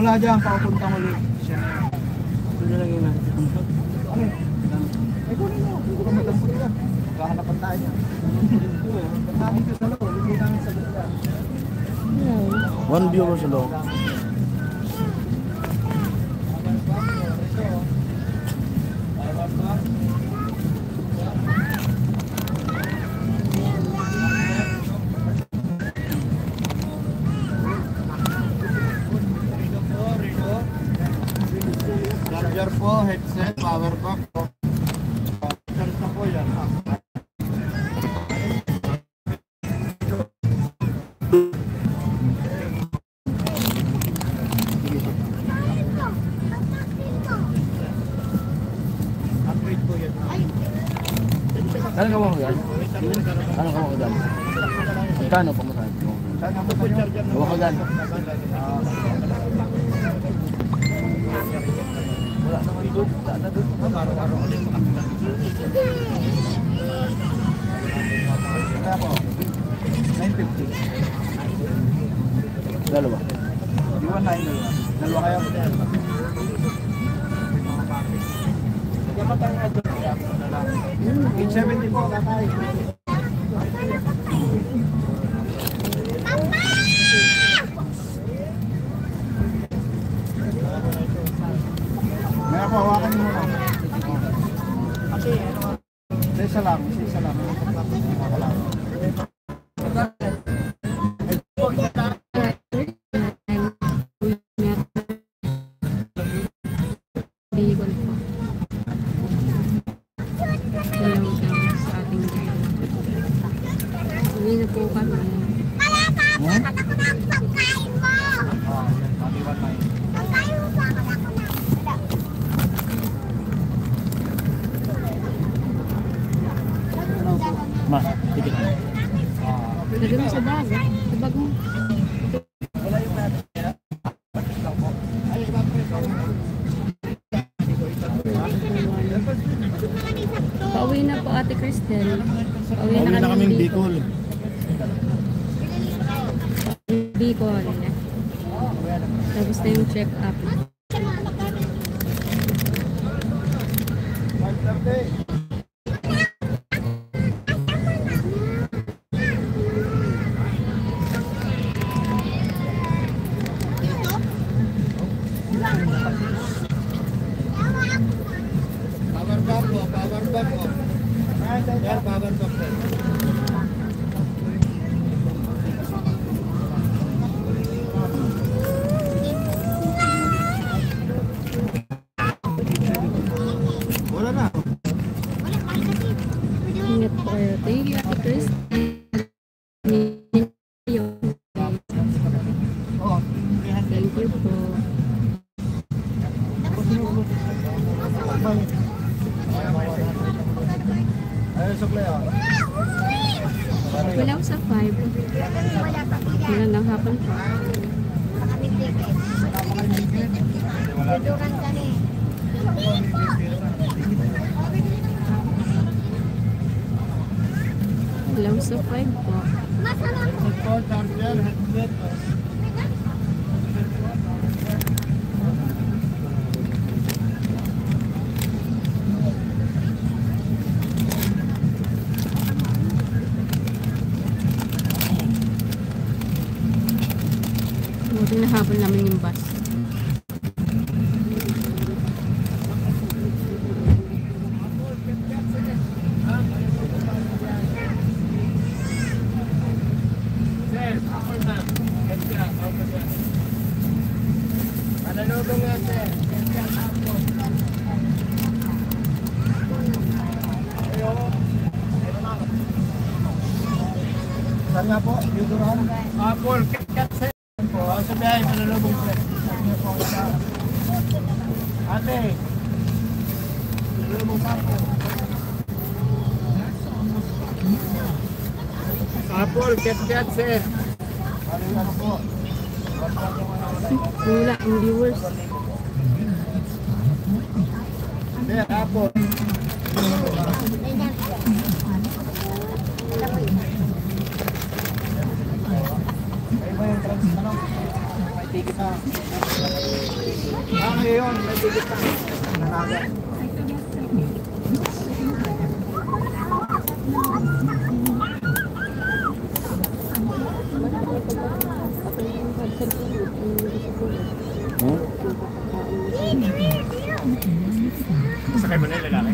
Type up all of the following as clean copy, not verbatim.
Mula dyan, papuntang ulit. Siya na yun. Ito na lang yun natin. Ano? Ay, kunin mo. Hindi ko madampot yan. Kakanapan tayo niya. Pagkakin ko sa loob, hindi namin sa ganda. One viewer sa loob. Charger po, headset, power bank po. Charge na po yan. Upgrade po yan. Kano ka mo yan? Kano ka mo yan? Magkano pa mo saan? Saan ang po charger na? Huwag ka yan. Wala naman doon. Wala na doon. Araw-araw ulit. Kaya po, 950. Dalawa. Iwan na yun. Dalawa kayo. Kaya pa tayo adjust. 870 po. Tatay. May ako, hawakan mo na. Kasi, isa lang. Ma, tikit mo. Lagyan mo sa bag. Sa bag mo. Pauwi na po Ate Cristel. Pauwi na kaming Bicol. Bicol. Tapos na yung check-up. Power bank po. Yan, power bank po. Wala na. Ingat po kayo. Thank you Ate Cristel. Thank you po. Ayun, supply oh. Wala ko sa 5. Wala lang hapon po. Wala ko sa 5 po. Buti na habol namin yung bus. Mananubong yan, sir. Saan nga po? Yuduran? Apple, KitKat, sir. Sa biyahe, mananubong, sir. Ate. Mananubong sa po. Apple, KitKat, sir. Ano po? Wala, ang viewers. Sir, Apple. Ay ba yung trans, ano? tigit na. Ngayon, may tigit na. Nanaga. Sakay mo na yung lalaki.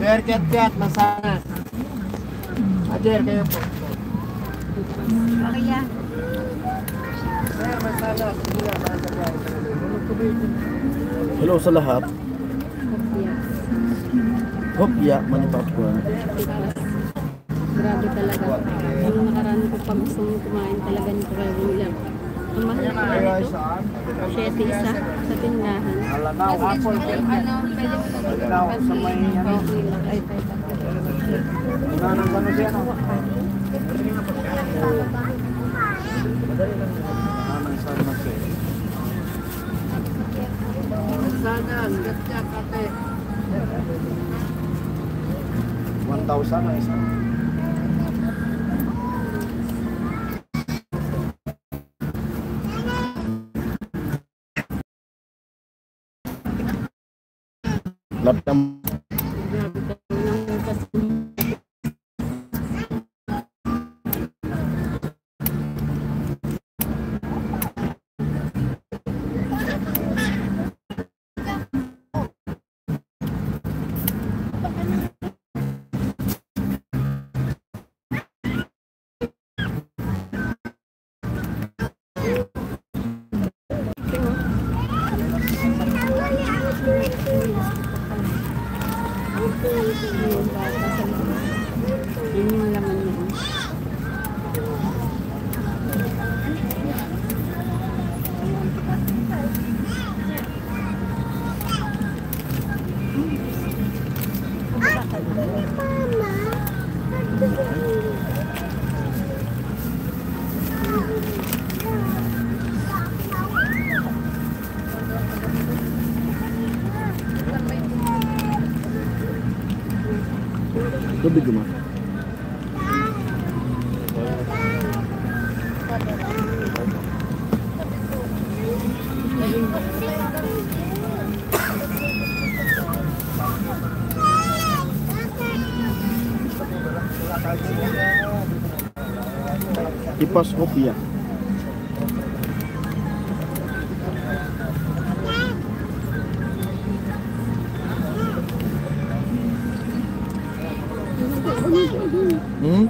Sir, kat-kat, masana. Ajer, kayo po. Okay yan. Sir, masana. Hello sa lahat. Yes. Hopya, manipapkuan. Grabe talaga. Yung nakaraan ko pa gusto mong kumain talaga nito kaya ulam. Ang mahal na pala nito. 7 isa sa tindahan. Alanaw, apple. Alanaw, sa may yan. Ay, Nanang gano'n siya, no? Nanang sana siya. Sana, gatya, kate. 1,000 na isa. Laptop. grabe talaga ng kasi. Yun yung laman niya. Tubig mo. Kipas Hopya. Hmm?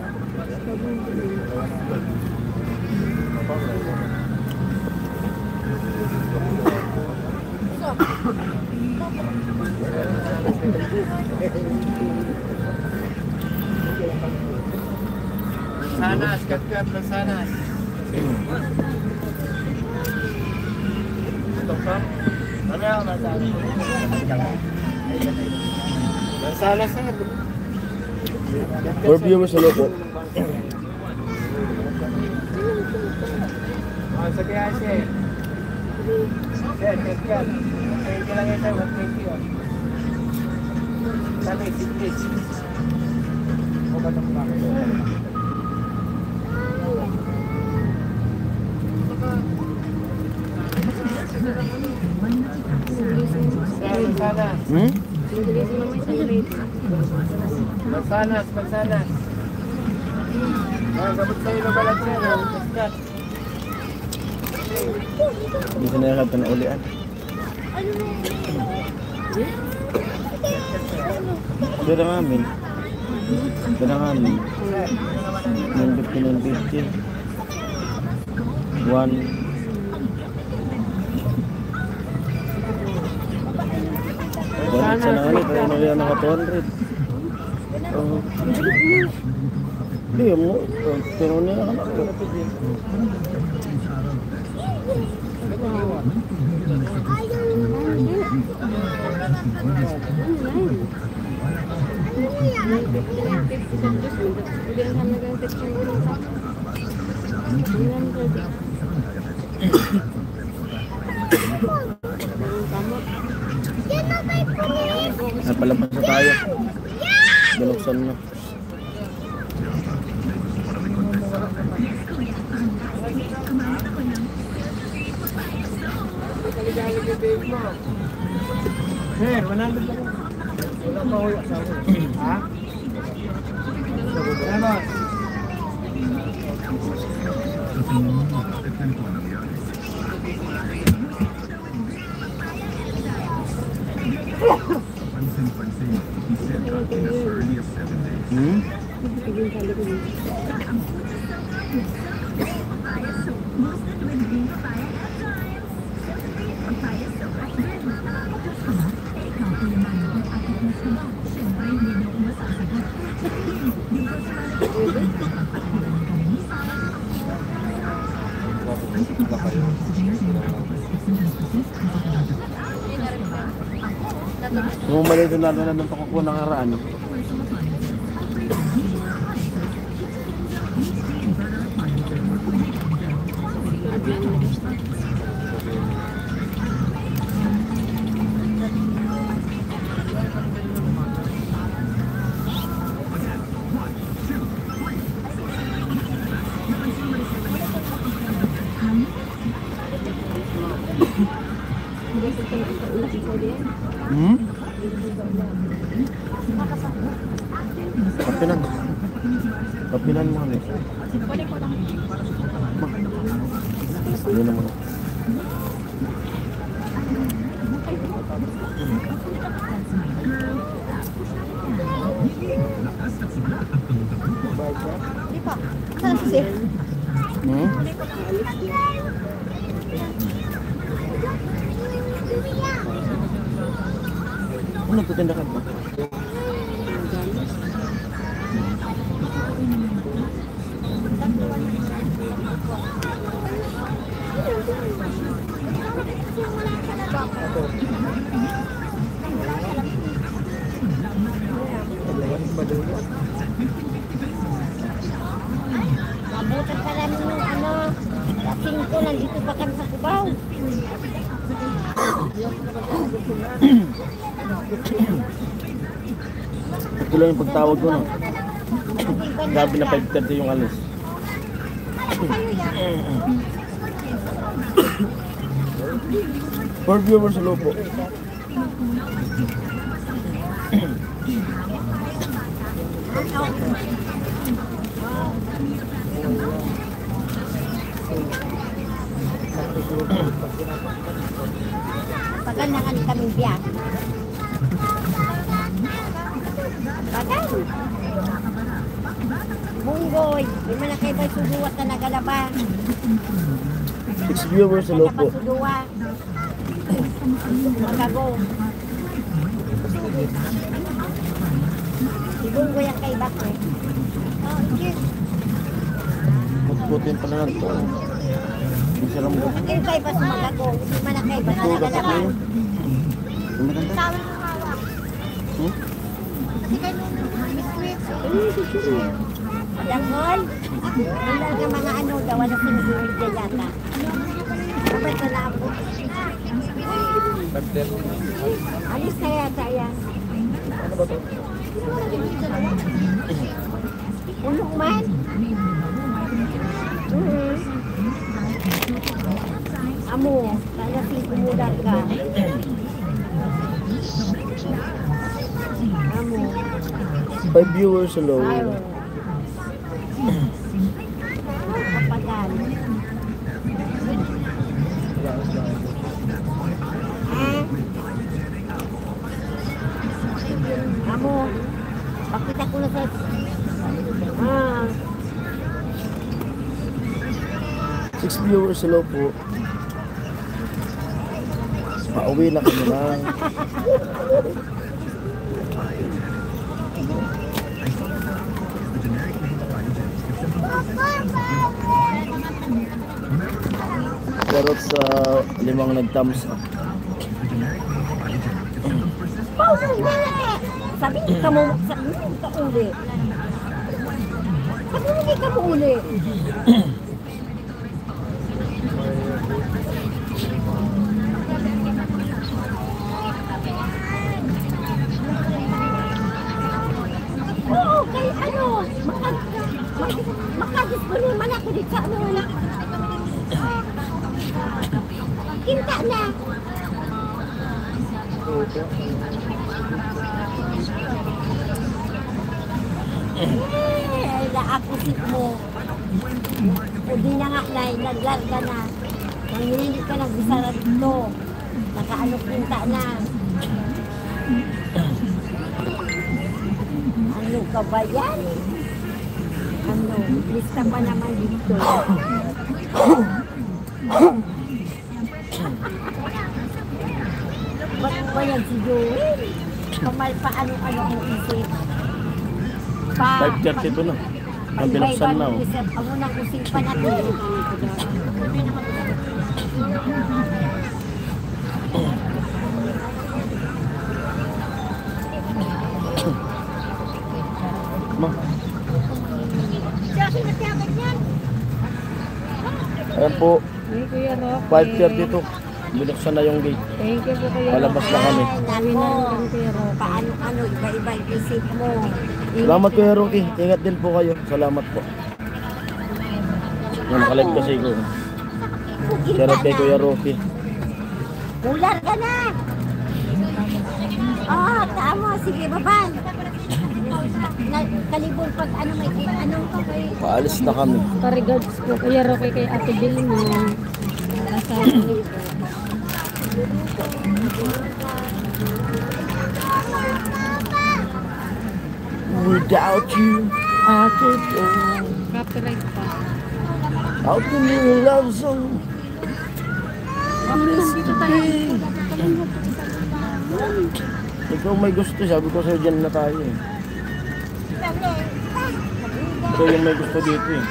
Sanas, kat-kat na sanas. Ito pa? Ano yung masanas? Masanas na. Review mo sa loko. Sa kaya siya eh. Sir, kat-kat. Thank you lang ito. 120 oh. Sabi, 60. O ba itong bakit? Mansanas. Hmm? Nagalisin mo may salita. Mansanas, mansanas. Gabot sa'yo na balat siya. Kat. Hindi ka nakakab ka na ulian. Ito na namin. Ito na namin. Nandito. 1. Wala sa nalit, ay mga naka 200. Hindi mo, pero niya anak ko. Napalapas na tayo. Binuksan na. Sir, 100 lang. Wala pa ho yung asawa. Ha? Ano? Kung mali doon natin na nung pakukuha ng araan. Hmm? Kapinan. Kapinan mo ulit. Hindi naman. Di pa. Saan si Sir? Hmm? Ano nagtitinda ka ba? Mabutan ka lang ng ano, kasing ko, nandito pa kami sa Cubao. Ito lang yung pagtawag ko, no? Gabi na 5:30 yung alis. For viewers, hello po. Pagandangan kami biyak. Pagan. Bunggoy, di man na kayo ba suduwat na nagalaba? 6 viewers, hello po. Suduwa. Magago. Si Bunggoy ang kay Bak eh. Oh, yes. Magputin pala na ito. Hindi siya lang mo. Kayo kay Bas magago. Di man na kay Bas na Tugas nagalaba. ako yun. Ang maganda. Tawag ng hawak. Hmm? Kasi kayo nung biskuit. Dangol. Wala nga mga ano daw, wala sinusunod dyan yata. Dapat wala ako. Alis na yata yan. Ano ba ito? Ulong man. Amo, kaya kumulat ka. Amo. 5 viewers, hello. Ayaw. Kapagan. Amo, pakita ko na sa... 6 viewers, hello po. Pauwi na kami lang. Pero sa 5 nag-thumbs up. Sabi ka mo, sabi ka uli. Sabi ka mo uli. Oo, kay ano, makadisponin man ako dito sa ano. Kinta na. Naakusip mo. O di na nga, naglarga na. Nanginig ka ng bisara dito. Nakaano pinta na. Ano ka ba yan? Ano, lista pa naman dito. Ba't ba yan si Joel? Pa ano ang isip? 5:30 ito na. Ang binuksan na, oh. Ang unang usipan natin. Ma. Siya, sinatiyagan yan. Ayan po, Ay, Kuya Roque. 5:30 to. Binuksan na yung gate. Thank you po, Kuya Palabas na kami. Ay, nako. Paano, iba-iba yung isip mo. Salamat Kuya Rocky. Ingat din po kayo. Salamat po. Yung nakalive kasi ko. Share kay Kuya Rocky. Ular ka na. Tama. Sige, baban. Kalibol pag ano may ano ka kay... Paalis na kami. Pa-regards po, Kuya Roque, kay Ate Vilma. Kasama niyo po. Without you, I could go. Copyright pa. How can you love song? Ikaw may gusto, sabi ko sa'yo dyan na tayo eh. Ikaw yung may gusto dito eh.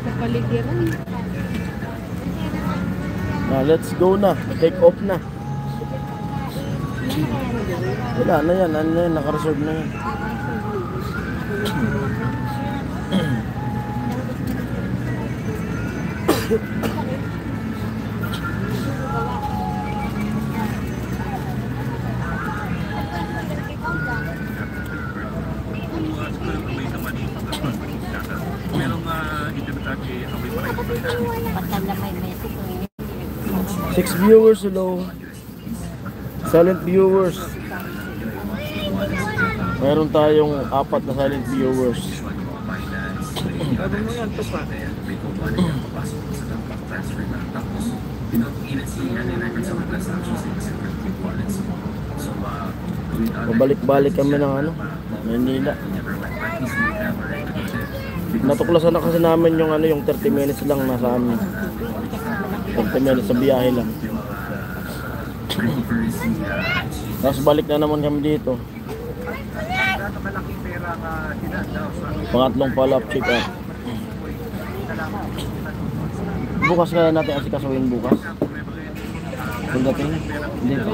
Kapaligiran. Na, let's go na. Take off na. Wala na yan. Ano na yan? Naka-reserve na yan. Patala may message. 6 viewers, hello. Silent viewers. Meron tayong 4 na silent viewers. Pabalik-balik kami ng ano, Manila. Natuklasan na kasi namin yung ano, yung 30 minutes lang nasa amin. 30 minutes sa biyahe lang. Tapos balik na naman kami dito. Pangatlong follow-up check-up. Bukas kaya natin asikasuhin bukas? Pagdating? Hindi pa.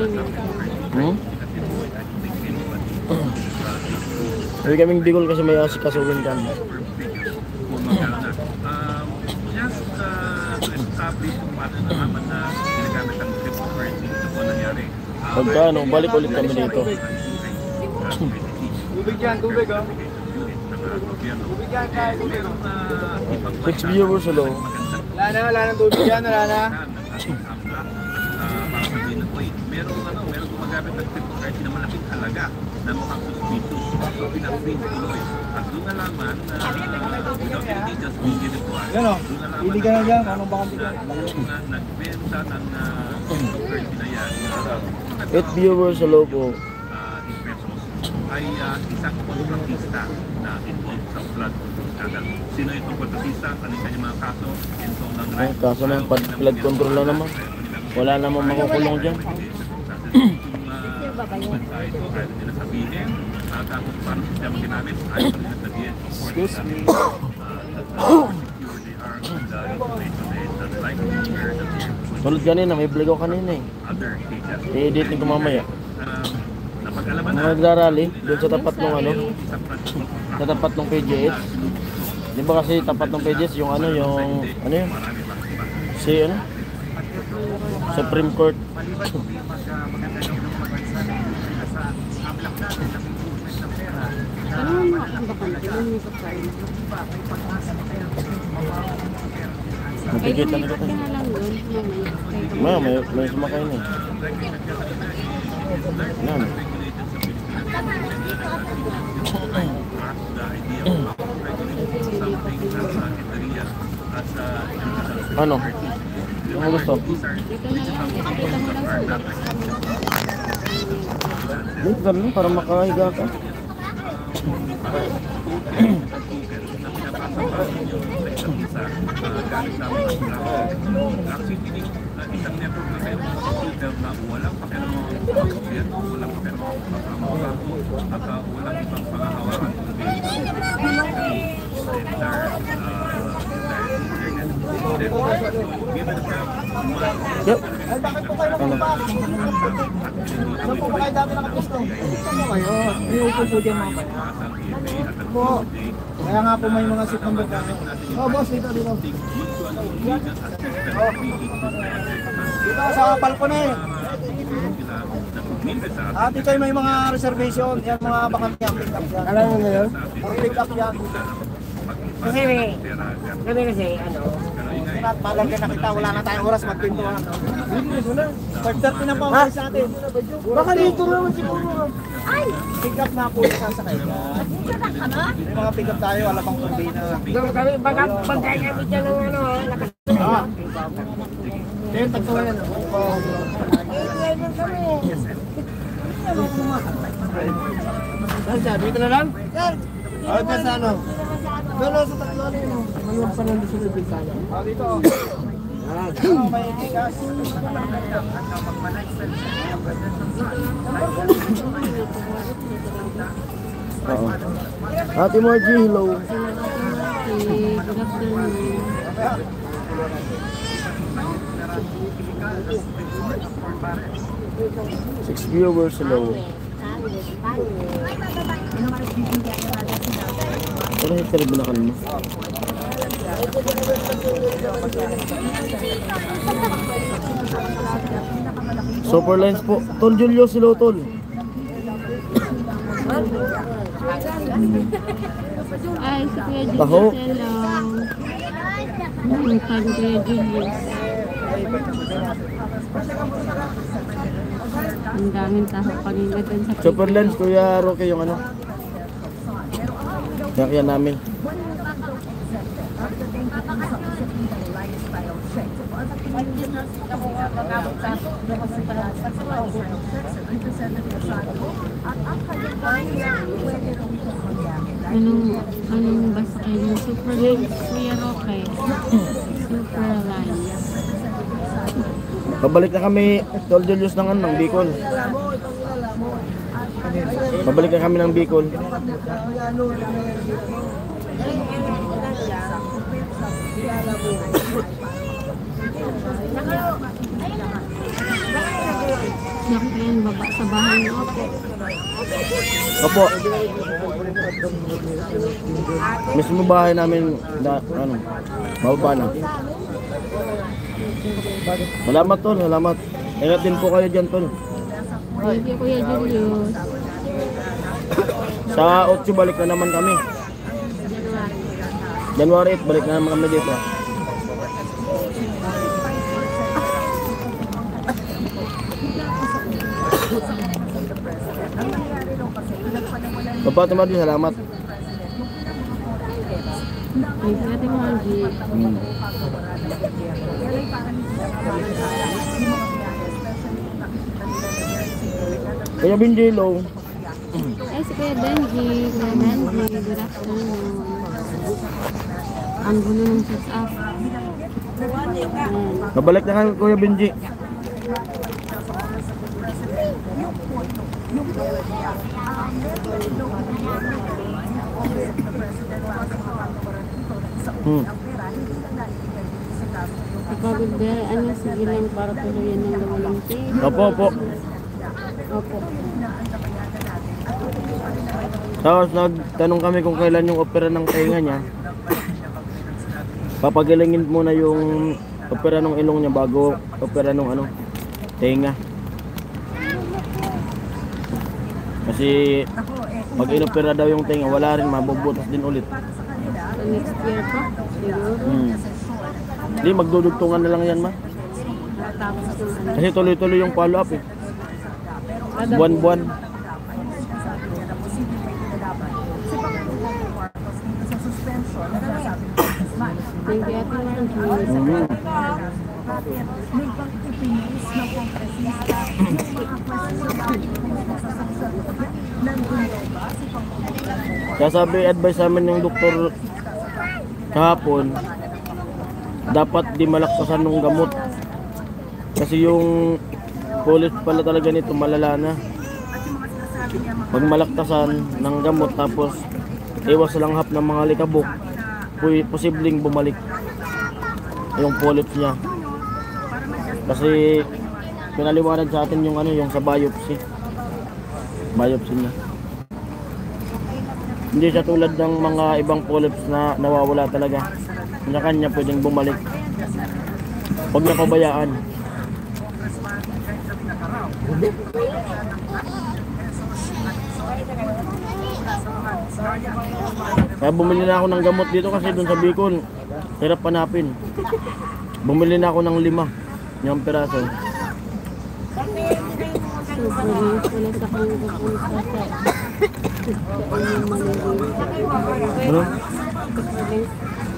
Sabi kaming Bicol kasi may asikasuhin kami. Pagka ano, balik ulit kami dito. Tubig yan, tubig oh. Tubig yan, kaya tubig. 6 viewers, hello. Wala nang tubig yan, wala na. Meron gumagamit ng cryptocurrency na malaking halaga na mukhang suspicious. So, pinag-print tuloy. At doon nalaman na without any details being given to us, Yan o, pili ka na dyan, anong baka bigyan? yung nagbenta ng cryptocurrency na yan, 8 viewers, hello po. in pesos, ay isang kontratista na involved sa flood scandal. Sino itong kontratista? Ano yung kanyang mga kaso? And so, Ay, kaso ng flood control na naman. Wala namang makukulong dyan. Kahit nila sabihin, tapos parang sistema ginamit, ayaw pa nila sabihin. Excuse me. Tulad kanina, may vlog ako kanina eh. I-editin ko mamaya. Mga nagrarally, doon sa tapat ng ano, sa tapat ng PGH. Di ba kasi tapat ng PGH yung ano yun? Si ano? Supreme Court. Ano mo ang bakan? Ano mo sa Matigit na lumipat kita. ka na lang doon. Mamaya. May sumakay na eh. Yan. Ano? Ano gusto? Dito na lang. Ipakita mo lang sa Dito ka lang para makahiga ka. Isang network na kayo na walang pakiramang walang pakiramang at walang ibang pangahawakan kundi Yep. Ay, bakit po kayo nakumbak? Saan po ba kayo dati nakapisto? Saan po kayo? Iupo po dyan mga po. Kaya nga po may mga seat number kami. Oh, boss, dito. Oh. Dito sa balkone. Dito may mga reservation. Yan mga bakante ang pick up yan. Alam mo na yun? Ang pick up yan. Kasi malagyan na kita, wala na tayong oras magpintuhan. 5:30 na pa umalis sa atin. Baka dito naman siguro. Ay! Pick up na po yung sasakay. May mga pick up tayo, alabang turbina. Kami bagay kami dyan ng ano, Kaya tagsawa yan. Saan siya? Dito na lang? Ay, pa sa ano? Doon sa tatlo na yun. Manuwa pa nandun sa Bintana. Dito. May tigas. Oo. Ate Margie, hello. Good afternoon. 6 viewers, hello. Pero hit ka rin binakan mo. Super lines po. Tol Julio, hello Tol. Ay, si Kuya Julius. Taho. Hello. Ang fan Kuya Julius. Ang daming taho kanina dun sa Super lines, Kuya Roque yung ano. Kaya namin. Anong basa kayo ng Super Lines, Kuya Roque? Super Lines. Pabalik na kami, Tol Julius ng ano, ng Bicol. Pabalik na kami ng Bicol. Nakakayan baba sa bahay niyo. Opo. Mismo bahay namin ano, bababa na. Salamat Tol, salamat. Ingat din po kayo dyan Tol. Thank you, Kuya Julius. Sa 8 balik na naman kami. January 8 balik na naman kami dito. Papa Tumadi, salamat. Thank you, Ate Margie. Kuya Binjilo. Ay, si Kuya Benji. Kuya Benji, good afternoon. Ang gulo ng set up. Babalik na kami Kuya Benji. Kapagod ba, ano, sige lang para tuluyan ng gawalang tape. Opo. Opo. Tapos nagtanong kami kung kailan yung opera ng tenga niya. Papagilingin muna yung opera ng ilong niya bago opera ng ano, tenga. Kasi pag inopera daw yung tenga, wala rin, mabubutas din ulit. So, next year pa, siguro. Hindi, magdudugtungan na lang yan, ma. Tapos yung ano. Kasi tuloy-tuloy yung follow-up eh. Buwan-buwan. Thank you, Ate Margie. Kaya sabi, advice namin ng doktor kahapon, dapat di malaksasan ng gamot. Kasi yung polyps pala talaga nito malala na. Pag malaktasan ng gamot tapos iwas langhap ng mga likabok, posibleng bumalik yung polyps niya. Kasi pinaliwanag sa atin yung ano, yung sa biopsy. Biopsy niya. Hindi siya tulad ng mga ibang polyps na nawawala talaga. Na kanya pwedeng bumalik. Huwag na pabayaan. Kaya bumili na ako ng gamot dito kasi dun sa Bicol, hirap hanapin. Bumili na ako ng 5 yung piraso. Sobrang wala sa kanya pupunta sa inyong manilin. Ano?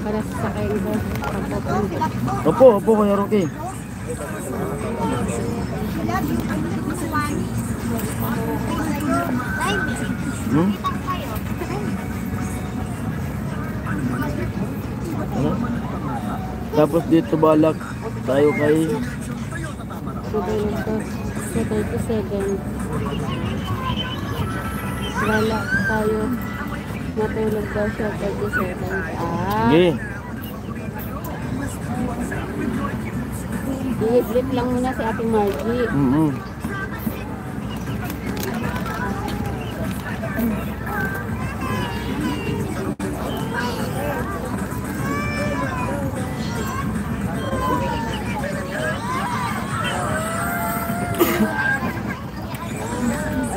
Para sa sakay ko pagpapunta. Opo, Kuya Rocky. Hmm? Ano? Tapos dito balak tayo kay Sabay lang to sa 37. Wala tayo. Natulog daw siya 37. Sige. Ihiglit lang muna si Ate Margie.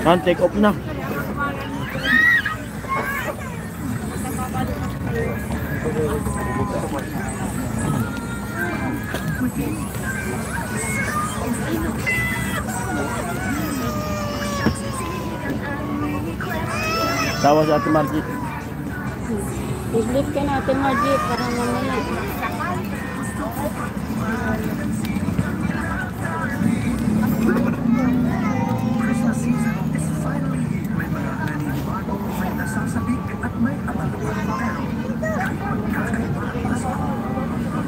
Take off na. Tawa si Ate Margie. Ihiglit ka na Ate Margie para mamaya.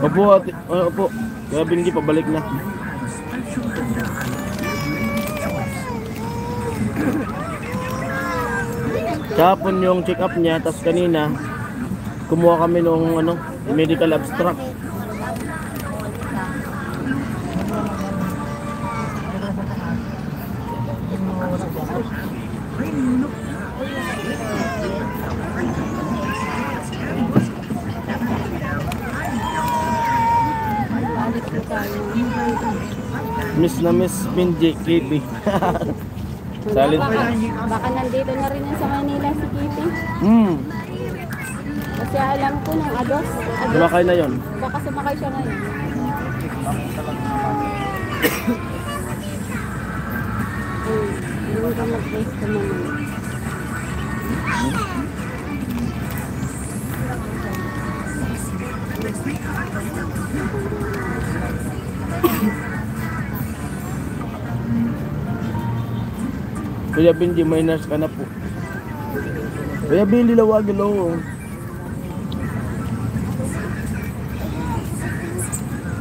Opo, ate. Opo. Kaya Benji, pabalik na. Kahapon yung check up niya, tas kanina kumuha kami nung ano, medical abstract. Balik na tayo. Miss na Miss Benji, KB. Salid. Baka nandito na rin yan sa Manila si Kitty. Kasi alam ko nung Ados. Sumakay na yon. Baka sumakay siya ngayon. Hindi ka mag-place ka naman. Kuya Benji, may nurse ka na po. Kuya Benji, lawagin lang.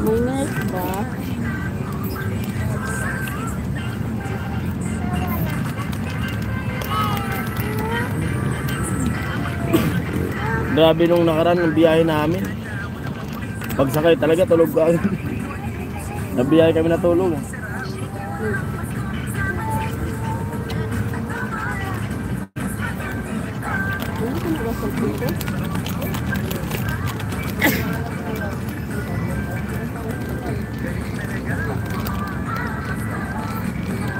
May nurse ba? Grabe nung nakaraan ng biyahe namin. Pagsakay talaga tulog ka. Nabiyahe kami natulog. Ano ka nabasal dito?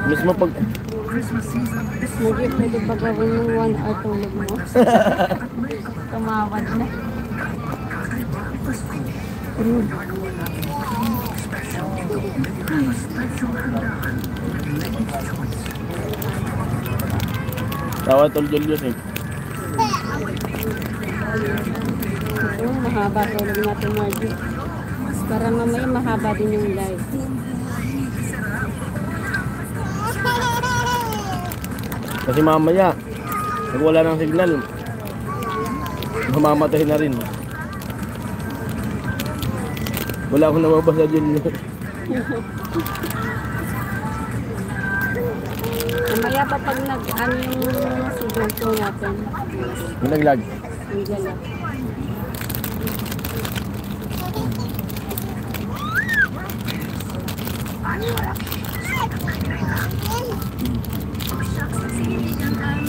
Mismo pag Hindi pwede ba gawin yung 1 hour tulog mo? Tumawad na. Tawa tol Julius eh. Oo, mahaba tulog natin, Margie. Para mamaya mahaba din yung live. Kasi mamaya, pag wala ng signal, mamamatay na rin. Wala akong nababasa dyan. Mamaya pa pag nag-ano yung signal ko natin. Naglag. Ang gala.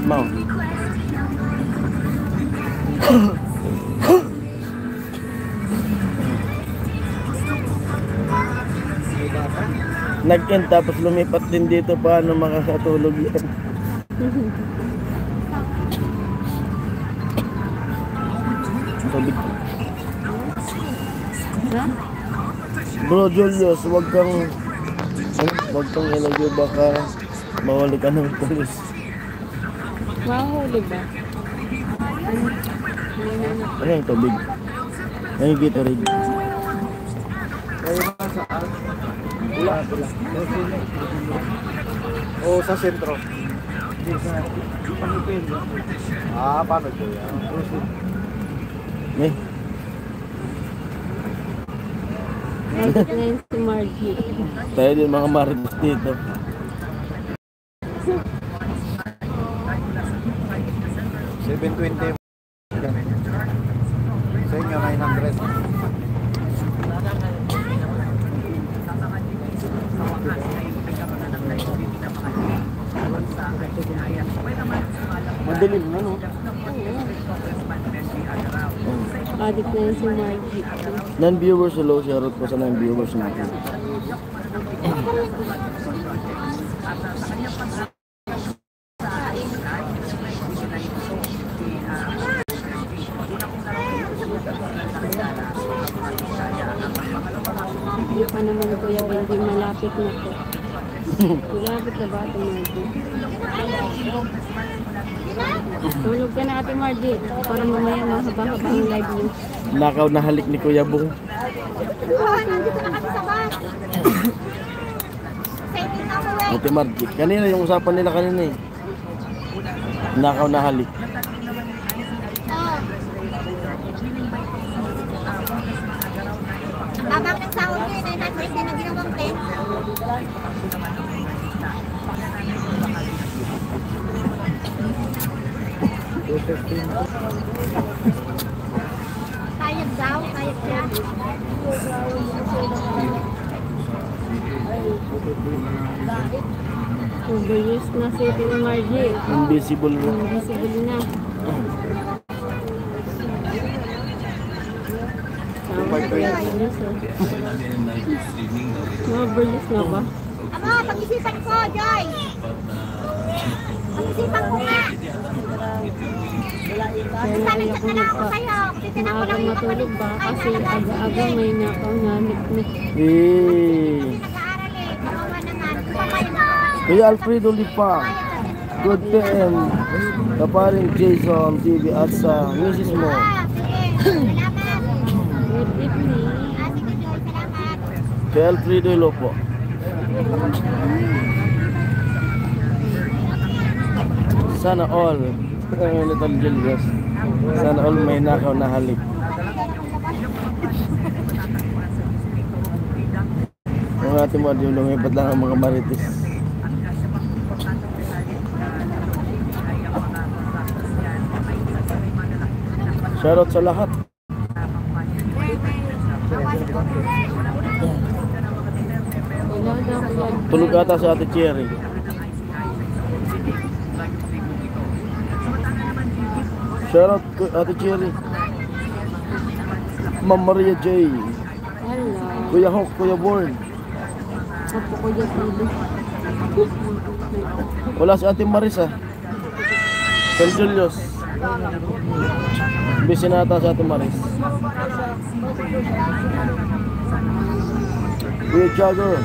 Mau. Nag-end tapos lumipat din dito, paano makakatulog yan? Tubig. Ha? Bro Julius, wag kang ilagay, baka mahuli ka ng pulis. Mahuli ba? Ano yung tubig? Ano yung Gatorade? Wala. O sa sentro. Ah, paano ito yan? Eh, Edit na yun si Margie. tayo din mga marites dito. $720. Sa inyo, 900. Madilim na, no? Edit na yun si Margie. Non-viewers, hello, shoutout po sa non-viewers natin. Hindi pa naman Kuya Benji, malapit na po. Malapit na ba ito, Margie? Tulog ka na Ate Margie, para mamaya mahaba-haba ang live niyo. Nakaw na halik ni Kuya Bong. Nandito na kami sa bus. Saving our way. Ate Margie, kanina yung usapan nila kanina eh. Nakaw na halik. Babang ng sahod niyo, 900 din ang ginawang 10. Kayag daw, kayag siya. Overuse na si Ate Margie. Invisible mo. Invisible na. Overuse na ba? Ama, pag-isipan ko, Joy. Pag-isipan ko nga. Sabi Kaya ko na lang ako sa'yo. Kasi tinako maaga lang yung matulog ba? Kasi aga-aga may nakaw na mikmik. Eh, nag-aaral eh. Kawawa naman. Kapay mo. Kuya Alfredo Lipa. Good PM. Kaparing Jason TV at sa misis mo. Ah, sige. Salamat. Good evening. Ah, sige, Joy. Salamat. Kay Alfredo Lopo. Sana all. Little Julius. Sana all may nakaw na halik. Ang ating mga yung lumipat lang ang mga marites. Shoutout sa lahat. Wala na ako yan. Tulog ata sa Ate Cherry. Shoutout ko Ate Cherry. Ma'am Maria J. Wala. Kuya Hawk, Kuya Born. Apo ko dyan ulo. Wala si Ate Marisa. San Julius. Busy na ata si Ate Maris. Kuya Jagger.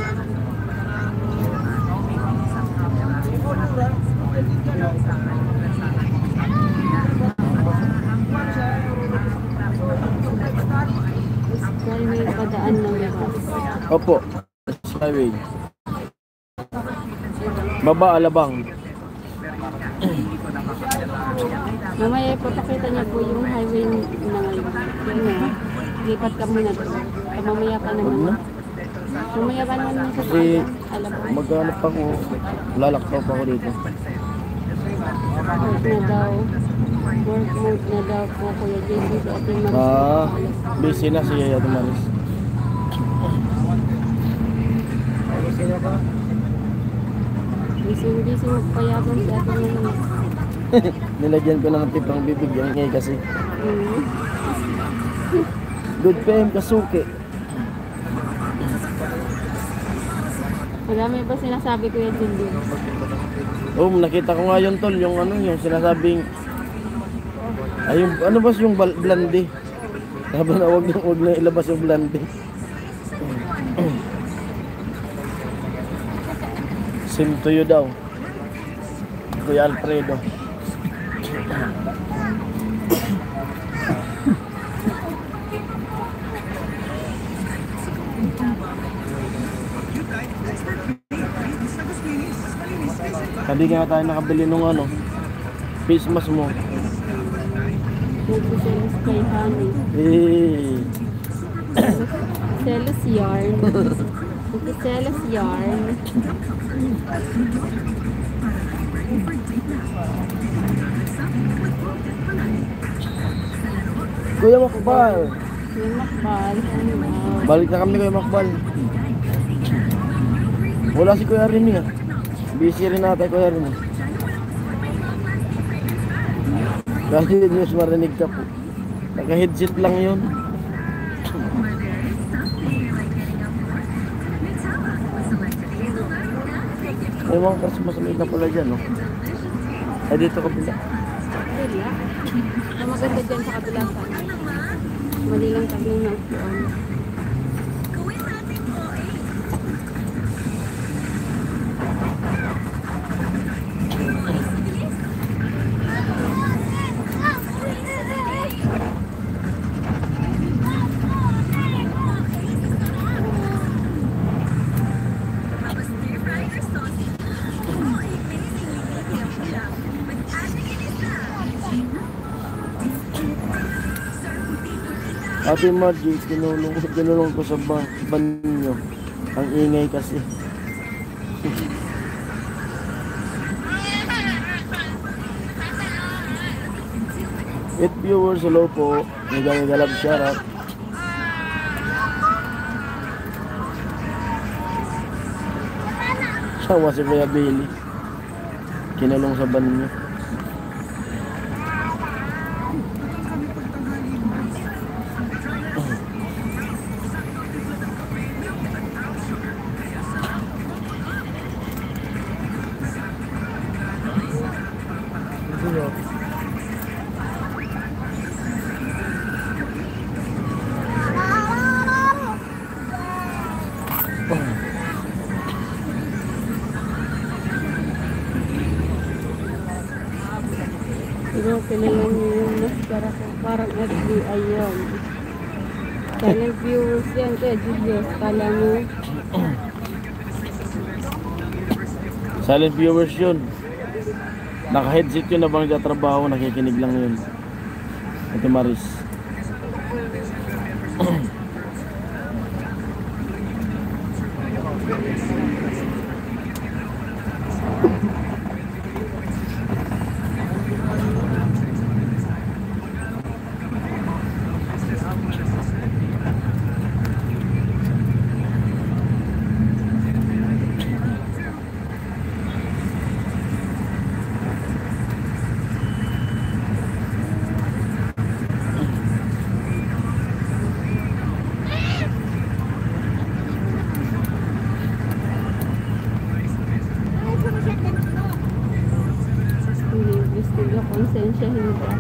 Dahil may padaan ng labas. Opo. Skyway. Baba Alabang. Mamaya ipapakita niya po yung highway na ngayon. Yun nga. Lipat ka muna doon. Mamaya pa naman. Mamaya pa naman sa Kasi Alabang. maghanap ako. Lalaktaw pa ako dito. Work na daw. Work mode na daw po Kuya JB sa ating mga Busy na si Ate Maris. busy magpayaban si ating mga Nilagyan ko ng tipang bibig yung ingay kasi. mm. Good PM Kasuki. Marami ba sinasabi Kuya JB? Nakita ko nga yun tol, yung ano, yung sinasabing ay yung ano ba yung blande. Sabi na wag na ilabas yung blande. Sim to you daw. Kuya Alfredo. Sabi nga tayo nakabili nung ano, face mask mo. Nagsiselos kay Honey. Eh, Selos yarn. Nagsiselos yarn. Kuya Makbal. Yung makbal. Balik na kami Kuya Makbal. Wala si Kuya Remy ah. Busy rin natin Kuya Remy. Kasi news marinig ka po. Naka-headset lang yun. May mga Christmas light na pala dyan, no? Ay, dito ka pala. Wala. Ang maganda dyan sa kabulasan. Mali lang tabi ng naupuan. Ate Margie, kinulong ko sa banyo. Ang ingay kasi. It viewers, hello po. Nagagalab shoutout. Sawa si Kuya Billy. Kinulong sa banyo. Pero kailangan nyo yung mascara ko. Parang FBI yun. Silent viewers yan. Kaya Julius, kala mo. Silent viewers yun. Naka-headset yun habang nagtatrabaho, nakikinig lang yun. Ate Maris. Kukonsensyahin ka.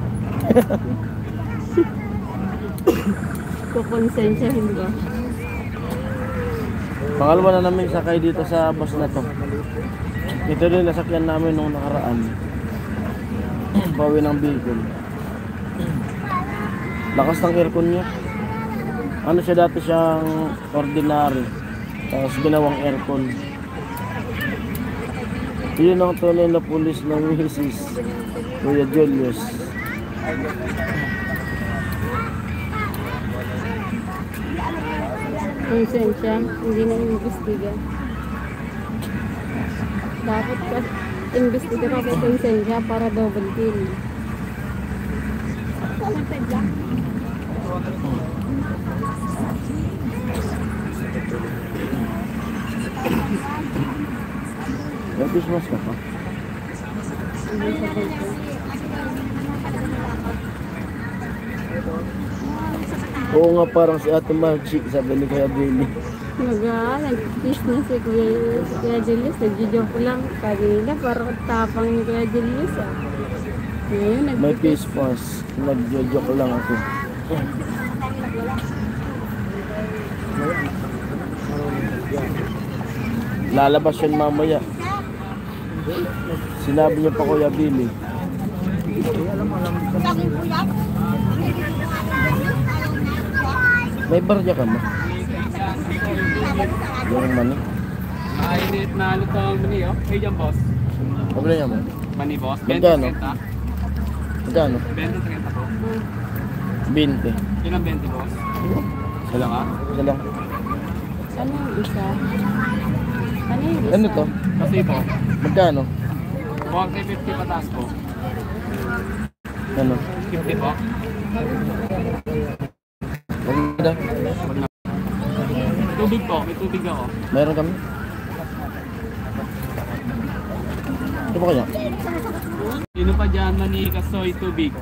Kukonsensyahin ka. Pangalawa na namin sakay dito sa bus na to. Ito din nasakyan namin nung nakaraan. Bawi ng Bicol. Lakas ng aircon niya. Ano siya dati siyang ordinary. Tapos ginawang aircon. Yun ang tunay na pulis ng Mrs. Kuya Julius. Konsensya, hindi na imbestiga. Dapat ka imbestiga ka kay konsensya para double kill. May Christmas ka pa? Hindi sa konsensya. Oo nga, parang si Ate Margie, sabi ni Kuya Billy. Nag-kiss na si Kuya Julius, nag-joke lang. Kanina parang tapang ni Kuya Julius ah. Ngayon, May face pass. Nagjo-joke lang ako. Lalabas yun mamaya. Sinabi niya pa Kuya Billy. May barya ka mo? Yung mani? Mainit na ano to ang mani, oh. Hey, dyan, boss. Pabila niya mo? Mani, boss. Magkano? 20, 30. Magkano? 20, 30 po. 20. Yun ang 20, boss. Isa lang, ah. Isa lang. ano yung isa? Ano yung isa? Ano to? Kasi po, Magkano? 40, 50 pataas po. Ano? 50 po. Maganda. Tubig po, may tubig ako. Meron kami? Ito ba kaya? Sino pa dyan, mani, kasoy, tubig?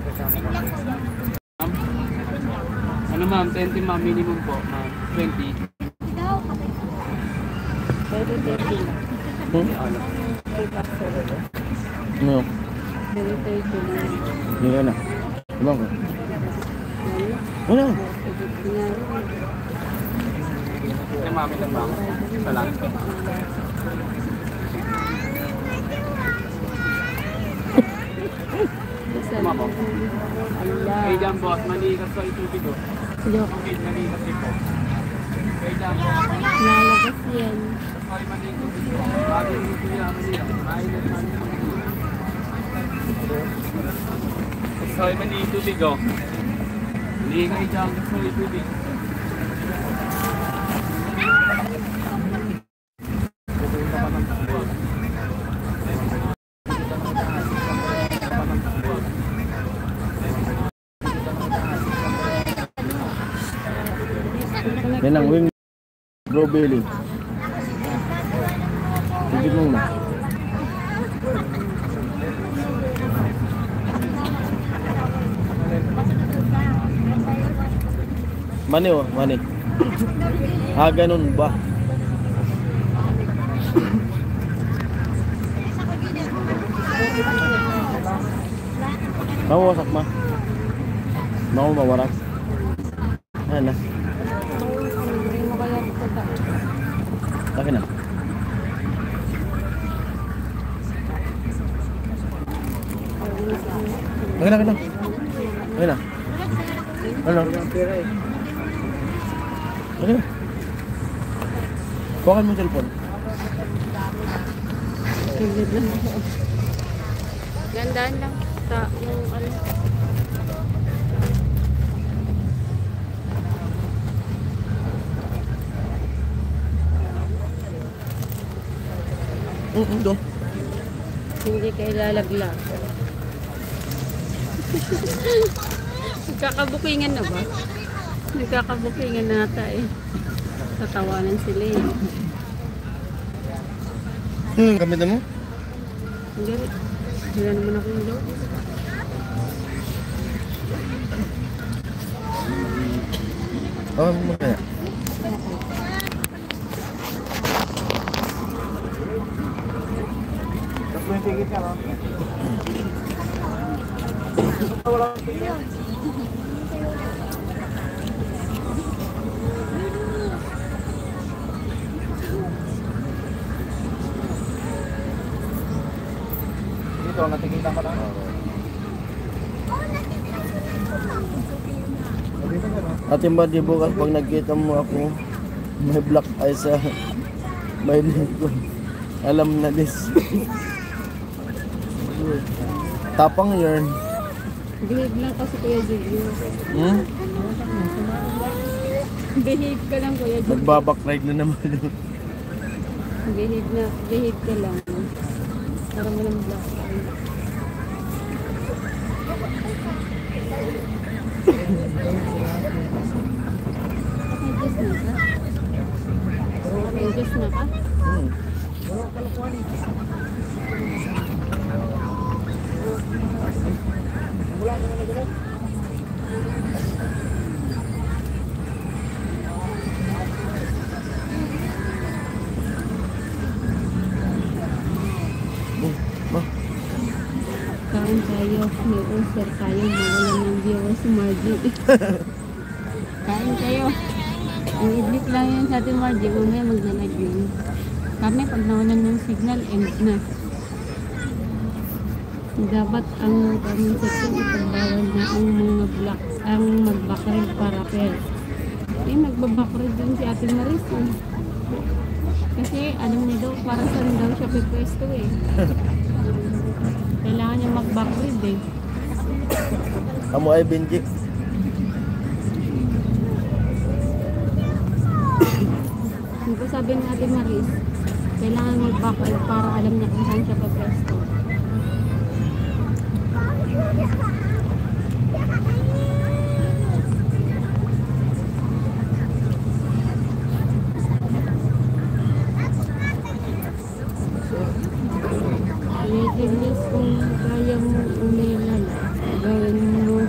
Ma'am? Ano ma'am, 20 ma'am, minimum po, ma'am. 20. Pero 30 lang. Ano? Pero 30 lang. Hindi ka na. Ibang ko. Ano? Ay, ma'am, ilan ma'am? Isa lang. Isa Tama po. Allah. Hey, dyan, boss, mani, kasoy, tubig, oh. Joke. Tubig, mani, kasi po. Hey, dyan, boss. Lalabas yan. Kasoy, mani, tubig, oh. Bago yung tubig, mani, mainit, mani. Kasoy, mani, tubig, oh. Mani, kayo dyan, kasoy, tubig. Yan ang wing grow belly. Tigit mo na. Mani oh, mani. Ah, ganun ba? Mawasak ma. Mau mawarak. Ano? Hindi mo kaya pupunta. Laki na. Laki na, laki na. Laki na. Ano? Laki na. Bukan mo yung cellphone. Tigil lang. Gandaan lang. Sa yung ano. Doon. Hindi kayo lalaglag. Nagkakabukingan na ba? Nagkakabukingan na ata eh. Tatawanan sila eh. Kamitan mo? Hindi rin. Wala naman akong daw. Oh, mo kaya. Tapos yung tigit ka, no? Dito, natikita ka lang. Ate ba di bukas pag nagkita mo ako, may black eye sa may ko. Alam na this. Tapang yun. Behave lang kasi Kuya Julio. Hmm? Behave ka lang Kuya Julio. Nagbabakride na naman. Behave ka lang. Para mo lang black eye. Okay, just na ka? Hmm. Kain tayo, may ulcer tayo, mawala ng viewers si Margie. Kain tayo. Ang idlit lang yun sa atin Margie, umaya maglalag yun. Kami pag nawalan ng signal, end na. Dapat ang comment section ipagbawal na ang mga black, ang magbakril para pero. Eh, nagbabakril din si Ate Maris eh. Kasi alam niya daw, para saan daw siya pipwesto eh. Kailangan niya mag-backread eh. Kamu ay Benji. Yung po sabi ni Ate Maris, kailangan mag-backread para alam niya kung saan siya pagpresto. Medyo kung kaya mo umilan, gawin mo,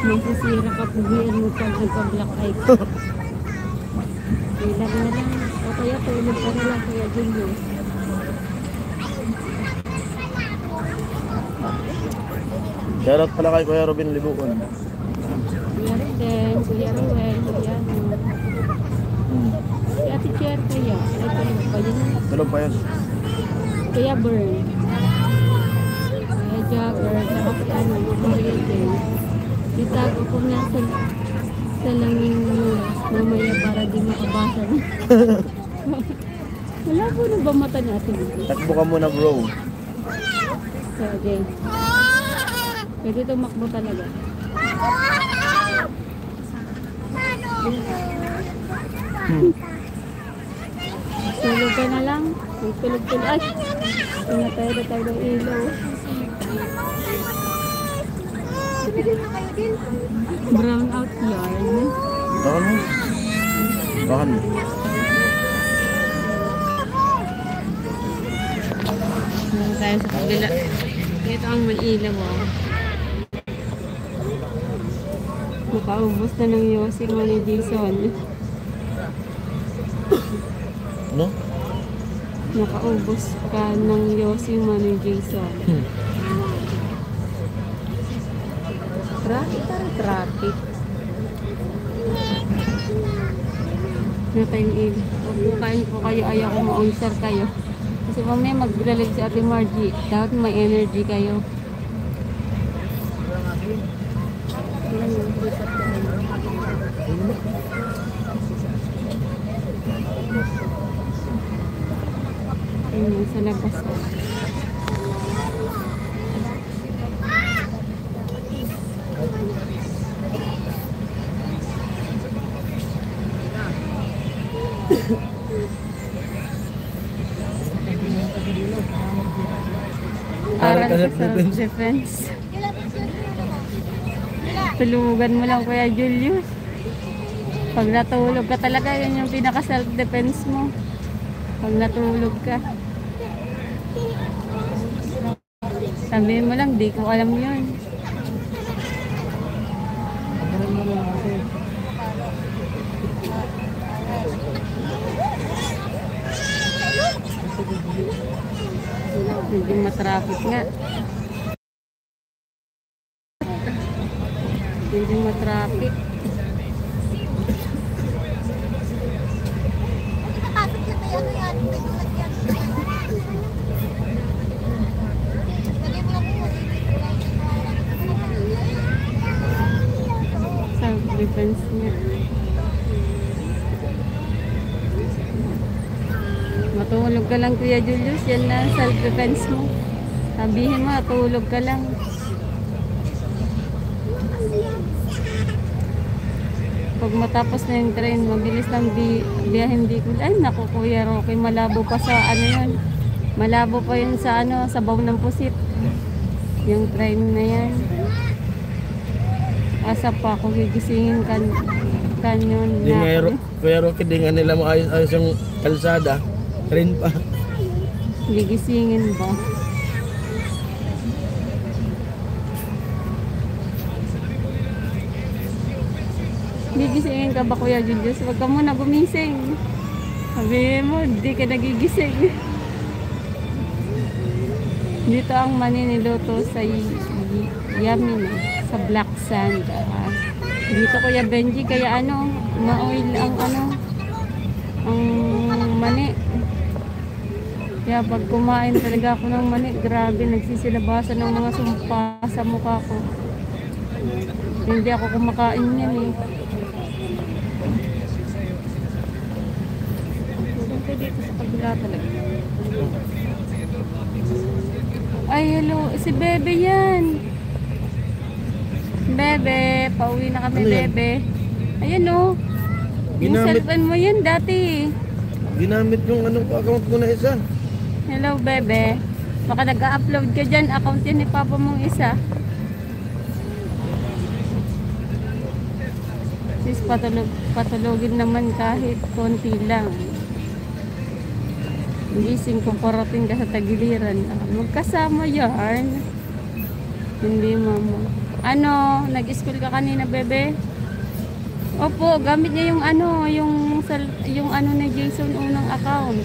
masisira ka, pugian mo pag nagka-black eye ka. Ilang na lang, o kaya tulog ka na lang, Kuya Julio. Shoutout pala kay Kuya Robin Libuon. Kuya Reden, Kuya Ruel, Kuya Ano. Si Ate Cher kaya, ay tulog pa yun. Tulog pa yun. Kuya Bern. Kuya Jagger, saka si ano, Kuya Jen. Itago ko na sa langing mamaya para di makabasa na. Wala po na ba mata ni Ate Lito? Takbo ka muna bro. Pwede. Pwede tumakbo talaga. Tulog ka na lang. Tulog-tulog. Ay! Pinatay na tayo ng ilaw. Brown out yarn. Bakan mo. Bakan mo. Meron tayo sa kabila. Ito ang mailaw. Oh. Makaubos na ng yosing mo ni Jason. Ano? Nakaubos ka ng yosing mo ni Jason. Traffic. Natay yung kain po kayo, ayaw ko ma-ulcer kayo. Kasi mamaya maglalag si Ate Margie. Dapat may energy kayo. Ayun, sa labas. Para sa self-defense. Tulugan mo lang Kuya Julius. Pag natulog ka talaga, yun yung pinaka self-defense mo. Pag natulog ka. Sabihin mo lang, di ko alam yun. Medyo matraffic nga. medyo matraffic. Nakapasok na tayo, ano yan? May tulad yan. Lagyan mo lang po. Self-defense niya. Matulog ka lang, Kuya Julius. Yan na, self-defense mo. Sabihin mo, tulog ka lang. Pag matapos na yung train, mabilis lang biyahin Bicol. Ay, naku Kuya Rocky, malabo pa sa ano yun. Malabo pa yun sa ano, sa baw ng pusit. Yung train na yan. Asa pa ako gigisingin kanyon Di na. nga, Kuya Rocky, di nga nila maayos yung kalsada. Train pa. Gigisingin ba? Gigisingin ka ba Kuya Julius? Huwag ka muna gumising. Sabihin mo, di ka nagigising. Dito ang mani niluto sa Yamin, sa Black Sand. Dito Kuya Benji, kaya ano, ma-oil ang ano, ang mani. Kaya pag kumain talaga ako ng mani, grabe, nagsisilabasan ng mga sumpa sa mukha ko. Hindi ako kumakain yan eh. Punta dito sa kabila talaga. Ay, hello. Si Bebe yan. Bebe, pauwi na kami, Ano yan? Bebe. Ayan o. Yung Ginamit- cellphone mo yan dati. Ginamit yung ano, account ko na isa. Hello, Bebe. Baka nag-upload ka dyan. Account yan ni Papa mong isa. Sis, patulogin naman kahit konti lang. Gising ko, parating ka sa tagiliran. Magkasama yarn. Hindi, mama. Ano, nag-school ka kanina, Bebe? Opo, gamit niya yung ano, yung ano ni Jason unang account.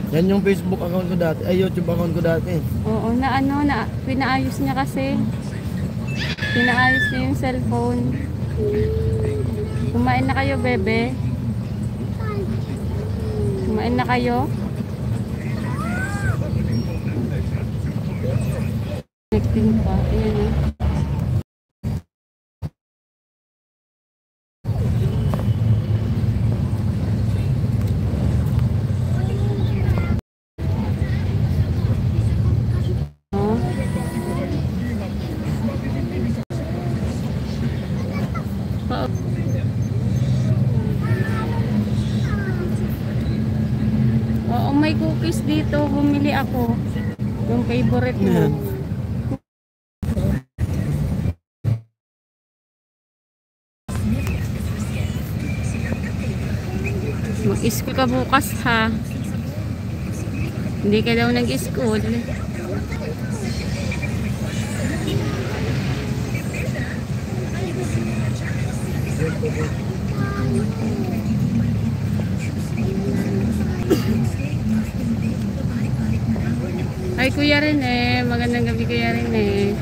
Yan yung Facebook account ko dati. Ay, YouTube account ko dati. Oo, na ano, na pinaayos niya kasi. Pinaayos niya yung cellphone. Kumain na kayo, Bebe? Kumain na kayo? Connecting pa. Ayan eh. Oo, may cookies dito. Bumili ako. Yung favorite mo. Yan. Mag-school ka bukas ha. Hindi ka daw nag-school. Ay, Kuya Rene. Magandang gabi, Kuya Rene.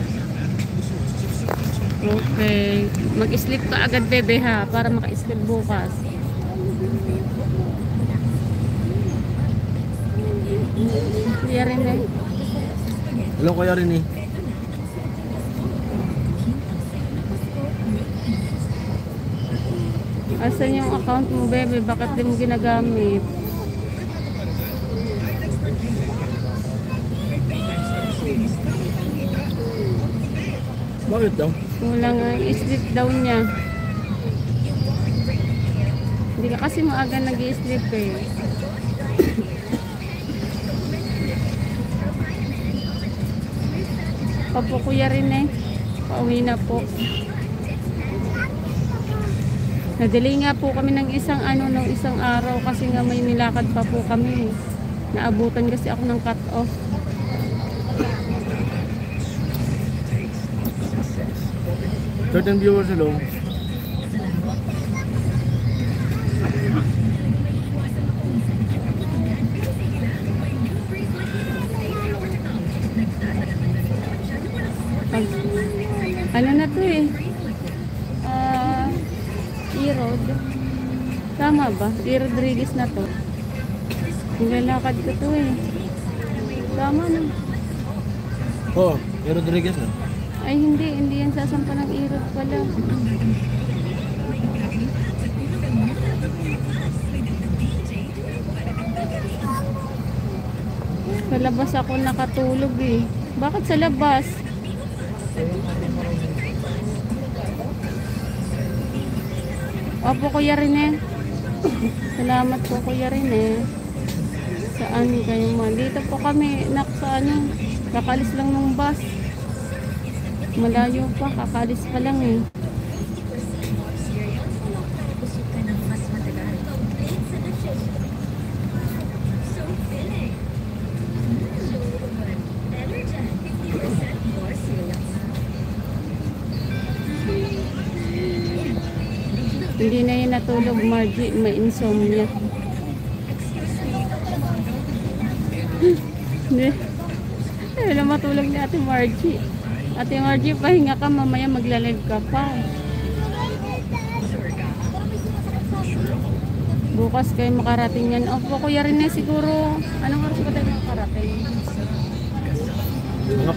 Okay. Mag-sleep ka agad, Bebe, ha? Para maka-sleep bukas. Kuya Rene. Hello, Kuya Rini. Asan yung account mo, Bebe? Bakit di mo ginagamit? Bakit daw? Kulang ang sleep daw niya. Hindi ka kasi maaga nag-i-sleep eh. Papo Kuya rin eh. Pauwi na po. Nadali nga po kami ng isang araw kasi nga may nilakad pa po kami. Naabutan kasi ako ng cut-off. Certain viewers, hello. Ano na to eh. E-Road. Tama ba? E. Rodriguez na to. Nilalakad ko to eh. Tama na. Oo, Rodriguez na. Ay hindi yan sasampa ng E-Road pala. Sa labas ako nakatulog eh. Bakit sa labas? Opo, Kuya Rene. Salamat po, Kuya Rene. Saan kayo man? Dito po kami, sa ano, kakalis lang ng bus. Malayo pa, kakalis pa lang eh. Hindi na yun natulog, Margie. May insomnia. Hindi. Hindi na matulog ni Ate Margie. Ate Margie, pahinga ka. Mamaya magla-live ka pa. Bukas kayo makarating yan. Opo, Kuya Rene, siguro. Anong oras ba tayo makarating? Mga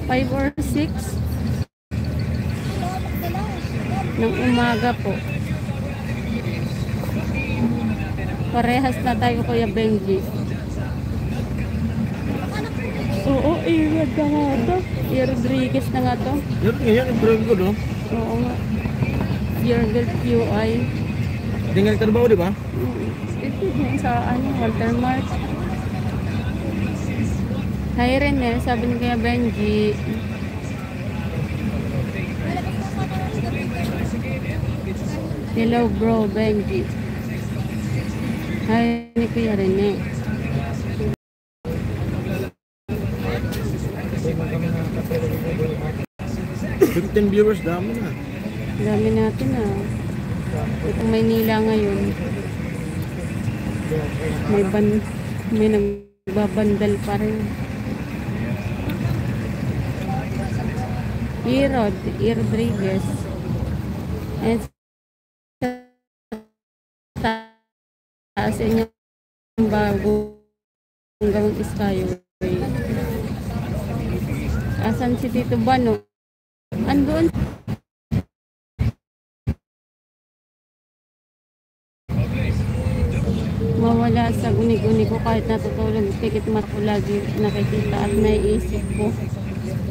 5 or 6 ng umaga po. Parehas na tayo, Kuya Benji. Oo, E-Rod na nga to. E-Rodriguez na nga to. Yun ngayon, yung drone ko no? Oo nga. Yergel QI. Tinggal trabaho, di ba? Ito din sa ano, Walter Mart. Hi Rene, sabi ni Kuya Benji. Hello bro, Benji. Hi ni Kuya Rene. $15 viewers, dami na. Dami natin ah. Itong Maynila ngayon. May nagbabandal pa rin. E-Rod, E. Rodriguez. And taas niya yung bago hanggang Skyway. Asan si Tito Bano? Andun. Mawala sa guni-guni ko kahit natutulog. Tikit mark ko lagi nakikita at naiisip ko.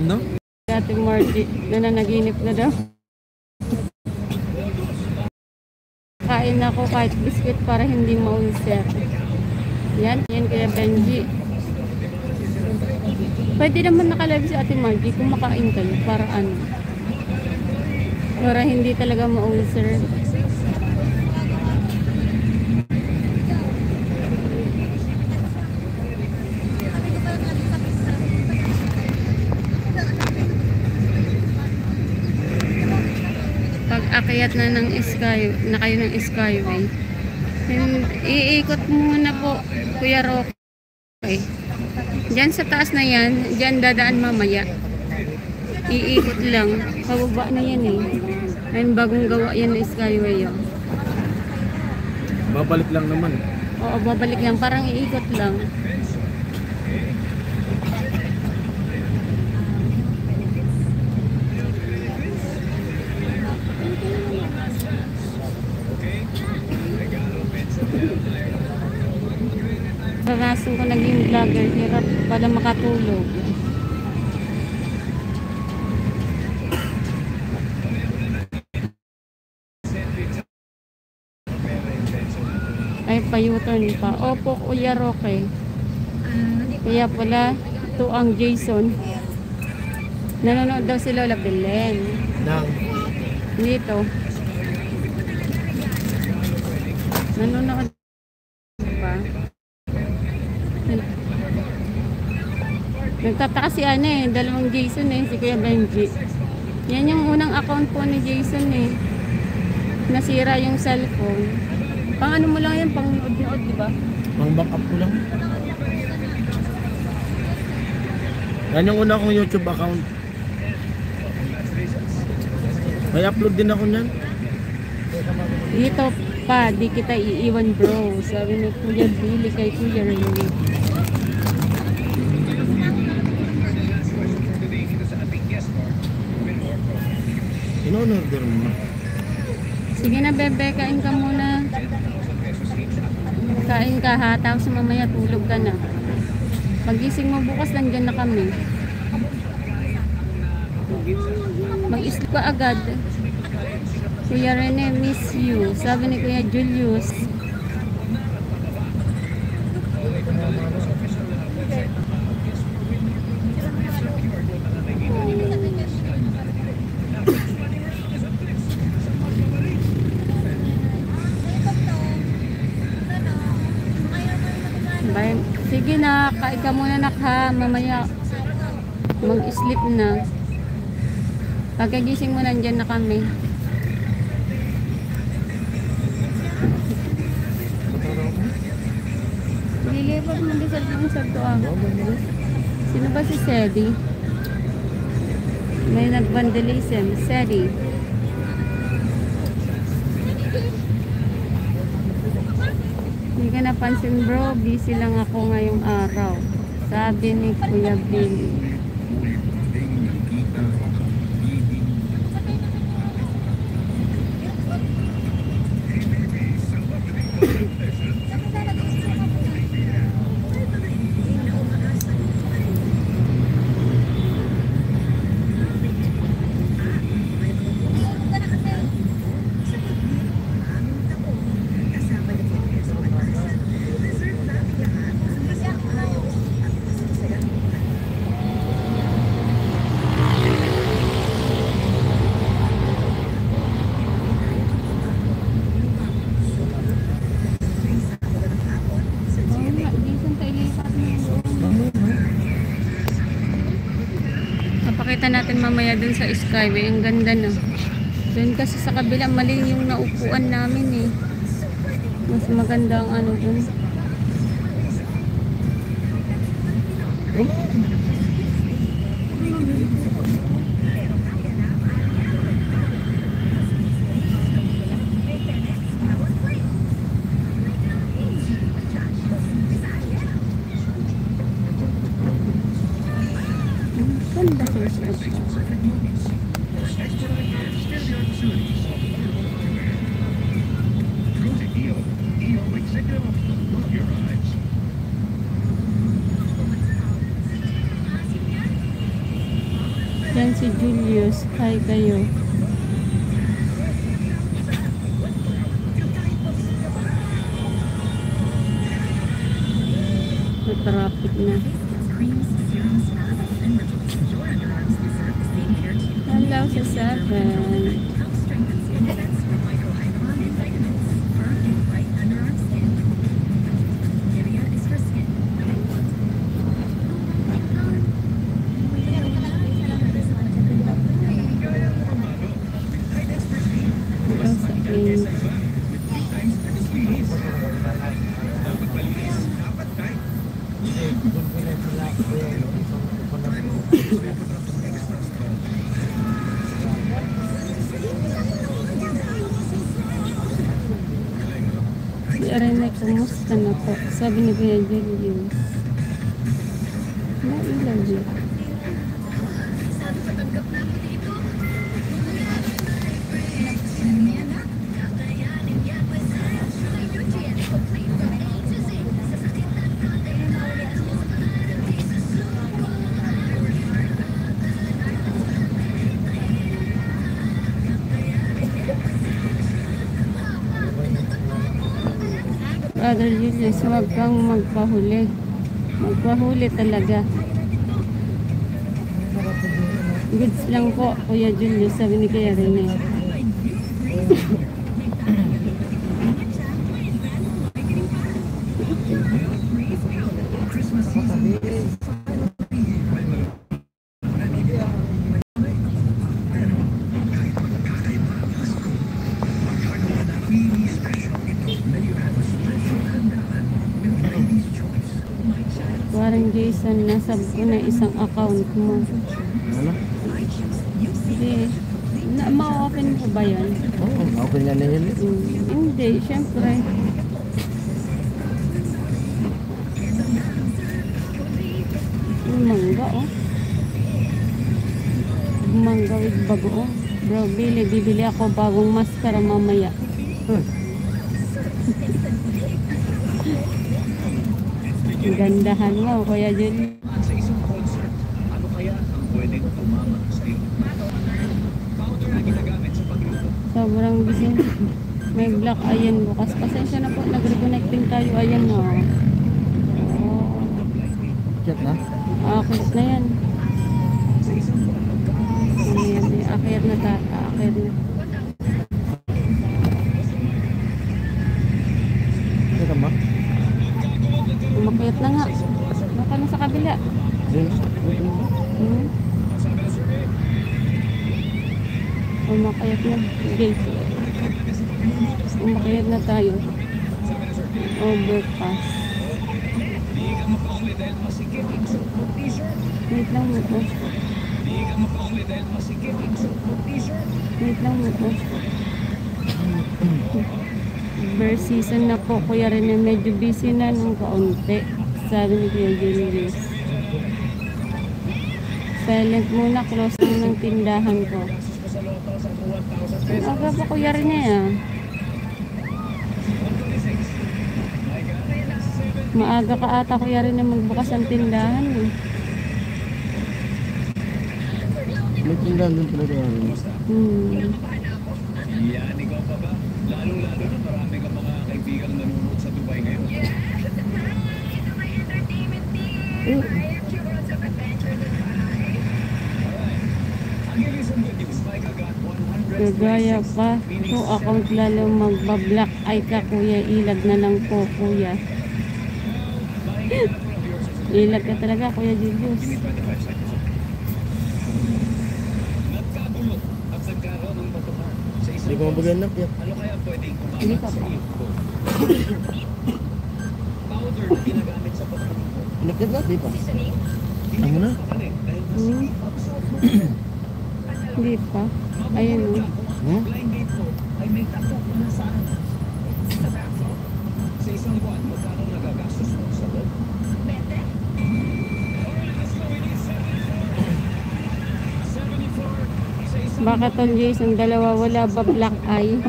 No? Dati Margie, nananaginip na daw. Kain ako kahit biskuit para hindi ma-ulcer. Yan Kuya Benji. Pwede naman nakalive si Ate Margie kung makain kayo para ano. Para hindi talaga ma-ulcer. Pag-akyat na ng kayo ng Skyway. Iikot muna po, Kuya Roque. Diyan sa taas na yan, diyan dadaan mamaya. Iikot lang. Pababa na yan eh. Ayun, bagong gawa yan ng Skyway yun. Babalik lang naman. Oo, babalik lang. Parang iikot lang. Karanasan ko naging vlogger, hirap pala makatulog. Ay, pa-U-turn pa. Opo, Kuya Roque. Kaya pala, ito ang Jason. Nanonood daw si Lola Belen. Nang Dito. Nanonood pa. Nagtataka si dalawang Jason si Kuya Benji. Yan yung unang account po ni Jason Nasira yung cellphone. Pang ano mo lang yan, pang nood-nood, di ba? pang backup ko lang. Yan yung una kong YouTube account. May upload din ako niyan. Dito pa, di kita iiwan bro. Sabi ni Kuya Billy kay Kuya Rene. In-order mo. Sige na bebe, kain ka muna. Kain ka ha, tapos mamaya tulog ka na. Pagising mo bukas, nandyan na kami. Mag-isip ka agad. Kuya Rene, miss you. Sabi ni Kuya Julius. Bye. Sige na, kain ka muna nak ha. Mamaya mag-sleep na. Pagkagising mo nandyan na kami. Lilipat mo din sa doon. Sino ba si Sedi? May nag-vandalism. Sedi. Hindi ka napansin bro, busy lang ako ngayong araw. Sabi ni Kuya Billy. Napakita natin mamaya dun sa Skyway. Ang ganda na. Dun kasi sa kabila mali yung naupuan namin eh. Mas maganda ang ano dun. Ganda ko siya. Yan si Julius. Hi kayo. Traffic na. Hello sa 7. Si Arena, kumusta na po? Sabi ni Kuya Julius. Nailaw yun. Brother Julius, huwag kang magpahuli. Magpahuli talaga. Goods lang po, Kuya Julius, sabi ni Kuya Rene. Parang Jason, nasab ko na isang account mo. Ano? Hindi. Ma-open ko ba yan? Oo, okay nga na yun. Hindi, syempre. Yung mangga, oh. Mangga with bago, oh. Bro, bibili ako bagong maskara mamaya. Gandahan mo, Kuya Jun. Sa isang concert, ano kaya ang pwedeng tumama sa iyo? Powder na ginagamit sa pagluto. Sobrang busy. May black ayan bukas. Pasensya na po, nag-reconnecting tayo. Ayan na. Oh. Chat na? Akit na yan. Ayan, akit na ta. Akit na. Ito ka ba? Umakit na nga. Baka na sa kabila. Umakit na. Gate. Umakit na tayo. Overpass. Wait lang mo po. Wait lang mo po. Bird season na po, Kuya Rene. Medyo busy na ng kaunti. Sabi ni Kuya Julius. Silent muna, close lang ng tindahan ko. Aga pa Kuya Rene ah. Maaga ka ata Kuya Rene magbukas ang tindahan eh. May tindahan doon pala ito. Yan, ikaw pa ba? Lalong-lalo na marami kang mga kaibigang nanonood sa Dubai ngayon. Gagaya pa. So account lalo magbablock ay ka Kuya. Ilag na lang po Kuya. Ilag ka talaga Kuya Julius. Hindi ko mabaganap yan. Hindi ka pa. Nakit na, di ba? Ano na? Hindi pa. Ayun o. Sa isang buwan, magkano nagagastos mo sa loob? Baka tol Jason, dalawa wala ba black eye?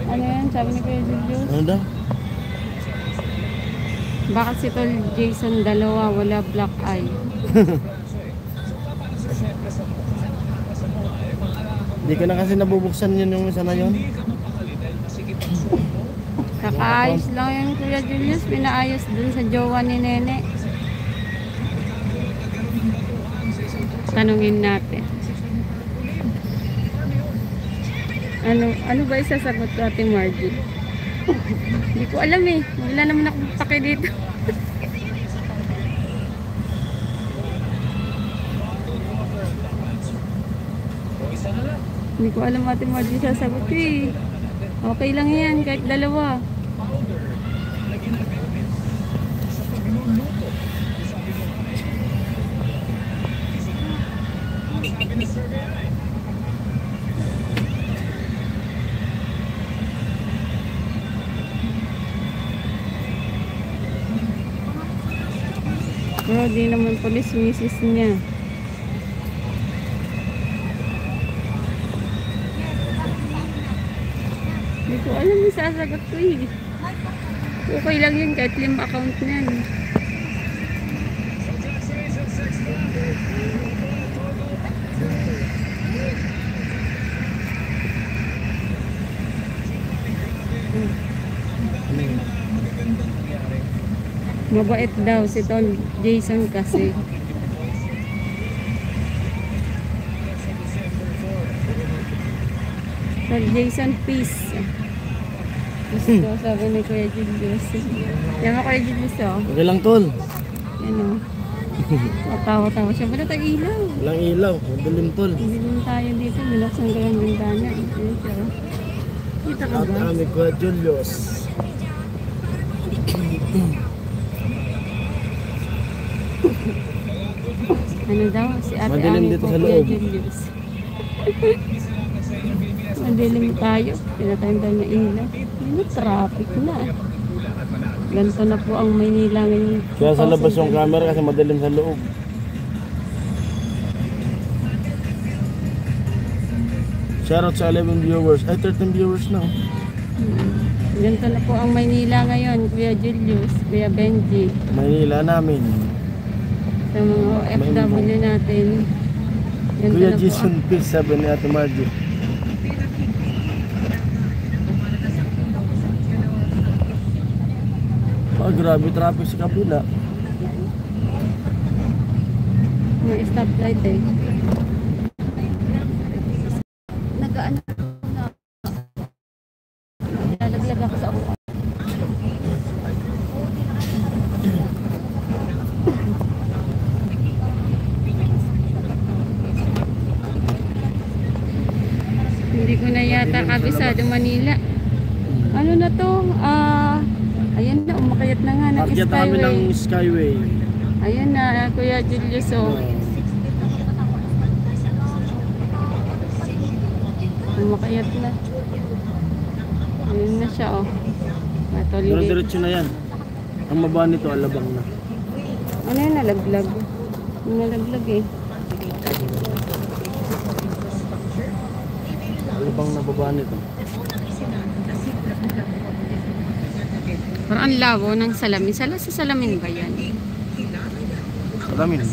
Ano yan? Sabi ni Kuya Julius? Ano daw? Bakit si tol Jason dalawa wala black eye? Hindi ka na kasi nabubuksan yun yung isa na yun. Kakaayos lang yun Kuya Julius. Pinaayos dun sa jowa ni Nene. Tanungin natin. Ano ba isasagot ko Ate Margie? Hindi ko alam eh. Wala naman akong pake dito. Hindi ko alam Ate Margie sasagot ko eh. Okay lang yan kahit dalawa. Pero di naman police misis niya. Hindi ko alam yung sasagot ko eh. Okay lang yun kahit 5 account na yan. Mabait daw si Tol Jason kasi. Tol Jason, peace. Gusto sabi ni Kuya Julius. Yan mo Kuya Julius oh. Okay lang tol. Yan oh. Tawa-tawa siya. Ba't ang ilaw? Walang ilaw. Madalim tol. Hindi din tayo dito. Binuksan ko yung bintana. Kita ka At ba? kami Kuya Julius. Ano daw? Si Ate Madilim Ami dito po, sa Kuya loob. Julius. Madilim tayo. Pinatayin tayo ng ilaw. Ano, traffic na. Ganito na po ang Maynila ngayon. Kaya sa labas yung camera kasi madilim sa loob. Shoutout sa 11 viewers. Ay, 13 viewers na. Ganito na po ang Maynila ngayon, Kuya Julius, Kuya Benji. Maynila namin. Sa mga OFW natin. Ganito Kuya na po Jason Peace, sabi ni Ate Margie. Ah, grabe traffic sa kabila. may stoplight eh. Nag-ano na. Lalaglag ako sa uwan. Hindi ko na yata kabisado Manila. Ano na to? Ayan na, umakyat na nga ng Akyat na kami ng Skyway. Skyway. Ayan na, Kuya Julius. Oh. Umakyat na. Ayan na siya, oh. Patuloy. Pero diretso na yan. Ang maba nito, alabang na. Ano yun, nalaglag? Nalaglag eh. Alabang na baba nito. Parang ang labo ng salamin. Sa salamin ba yan? Salamin.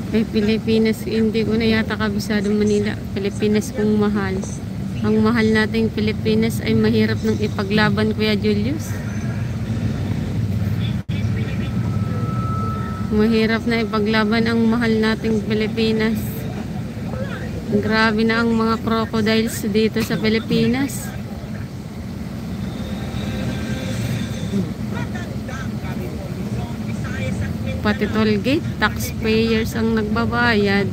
Ay, Pilipinas, hindi ko na yata kabisado Manila. Pilipinas kung mahal. Ang mahal nating Pilipinas ay mahirap nang ipaglaban, Kuya Julius. Mahirap na ipaglaban ang mahal nating Pilipinas. Grabe na ang mga crocodiles dito sa Pilipinas. Pati tollgate, taxpayers ang nagbabayad.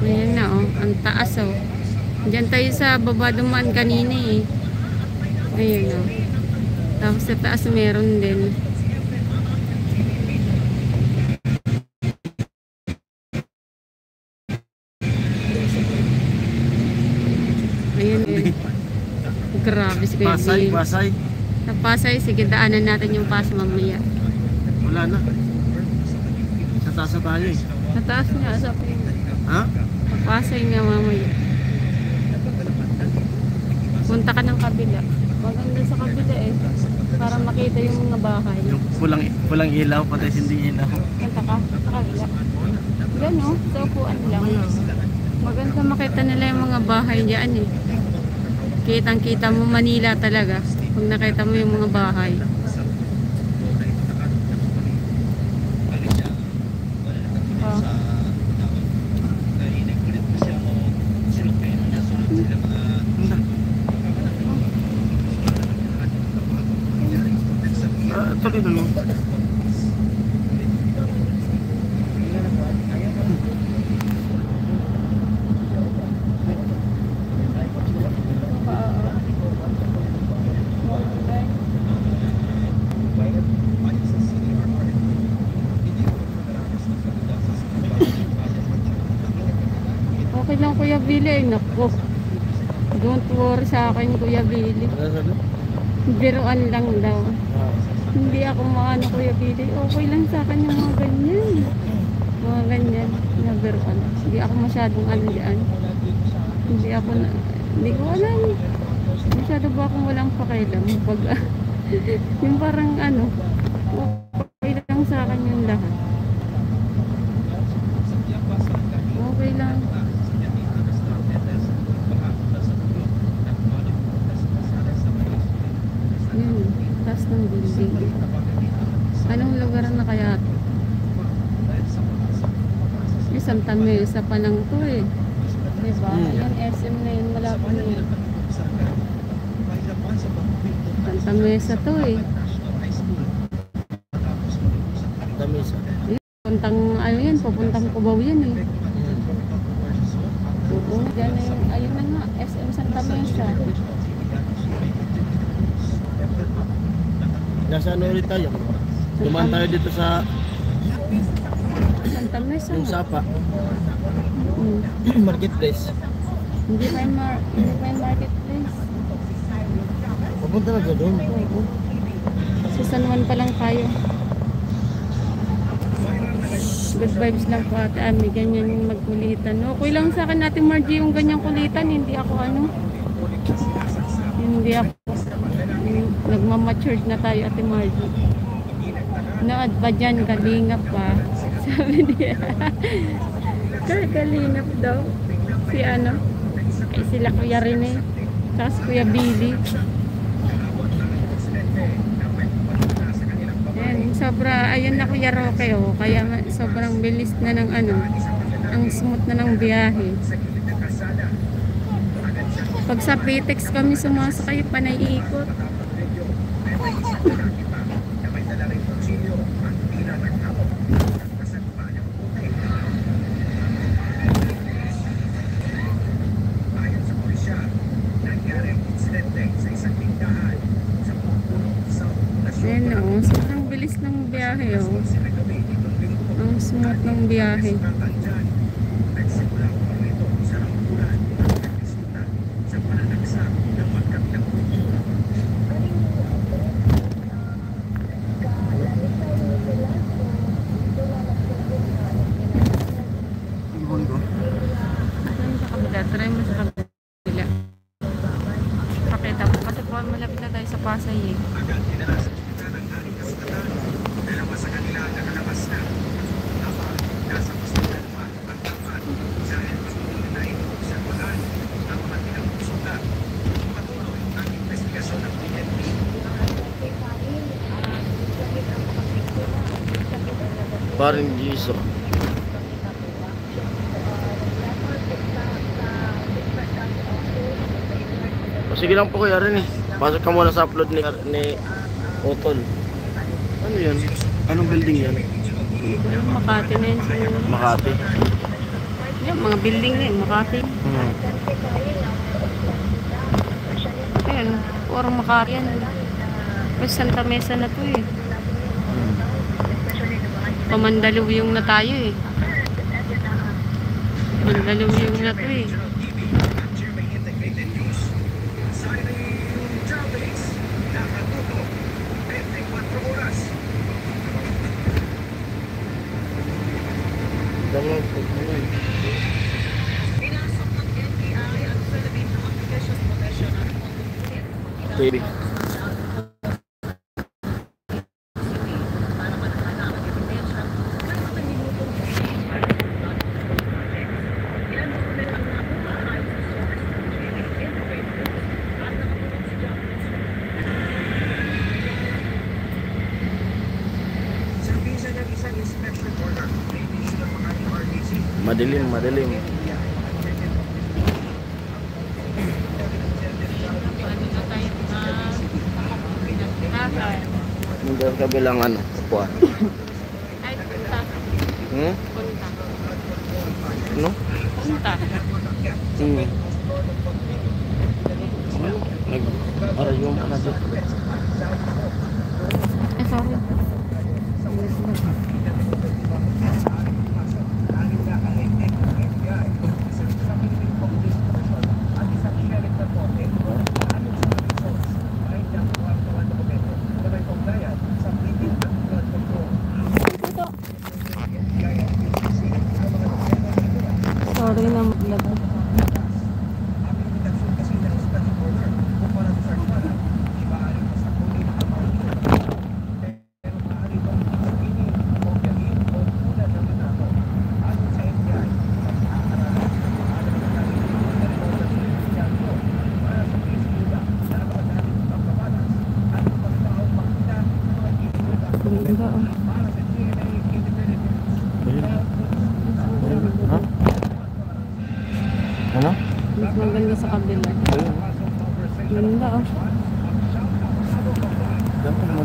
Ayan na oh, ang taas oh. Diyan tayo sa baba dumaan kanina eh. Ayan oh. Tapos sa taas meron din. Ayan eh. Grabe si Kuya Pasay, Bill. Pasay. Sa Pasay, sige daanan natin yung Pasay mamaya. Wala na. Sa taas na tayo eh. Sa taas nga, sa Ha? Pasay nga mamaya. Punta ka ng kabila. Maganda sa kabila eh. Para makita yung mga bahay. Yung pulang ilaw, pati hindi ilaw. Punta ka sa kabila. Gano, sa upuan lang. Maganda makita nila yung mga bahay dyan eh. Kitang kita mo Manila talaga. Pag nakita mo yung mga bahay. Oh. Tuloy na lang. Okay lang Kuya Billy. Naku. Don't worry sa akin Kuya Billy. Biruan lang daw. Hindi ako maano Kuya Billy. Okay lang sa akin yung mga ganyan. Mga ganyan. Na biruan. Hindi ako masyadong ano dyan. Hindi ko alam. Masyado ba akong walang pakialam? Pag, yung parang ano. Okay lang sa akin yung lahat. taas ng building. Anong lugar na kaya? Santa Mesa pa lang to eh. Diba? Ayan, SM na yun, malapit na yun. Santa Mesa to eh. Damisa. Puntang, ano yan, papuntang Cubao yan eh. Oo, dyan na yung, ayun na nga, SM Santa Mesa. Nasa ano ulit tayo? Dumaan tayo dito sa Santa Mesa. yung Sapa. Mm. Marketplace. Hindi pa yung marketplace. Papunta na doon. Oo. Sa San Juan pa lang tayo. Good vibes lang po ate Ami, ganyan yung magkulitan. Okay lang sa akin natin Margie yung ganyang kulitan, hindi ako nagmamatured na tayo ate Margie. Nood pa dyan, kalingap pa. Sabi niya. Kalingap daw. Si ay sila Kuya Rene. Tapos Kuya Billy. Sobra, ayun na Kuya Roque oh, kaya sobrang bilis na ng ang smooth na ng biyahe. Pag sa Pitex kami sumasakay, panay ikot. Ayan oh, sobrang bilis ng biyahe oh. Ang smooth ng biyahe. Try mo sa kabila. Pakita mo kasi po malapit na tayo sa Pasay eh. Parang Giso. Sige lang po Kuya Ren eh. Pasok ka muna sa upload ni Otol. Ano yan? Anong building yan? Makati na yun siguro. Makati. Yan, mga building na yun, Makati. Ayan, puro Makati yan. Mas Santa Mesa na to eh. Pamandaluwiyong na tayo eh. Pamandaluwiyong na to eh. TV. Madilim, madilim. Yung doon kabilang upuan. Ay, punta. Punta. No? Punta. Nag-arayong ka na dito. Sorry. Sorry na maglabas.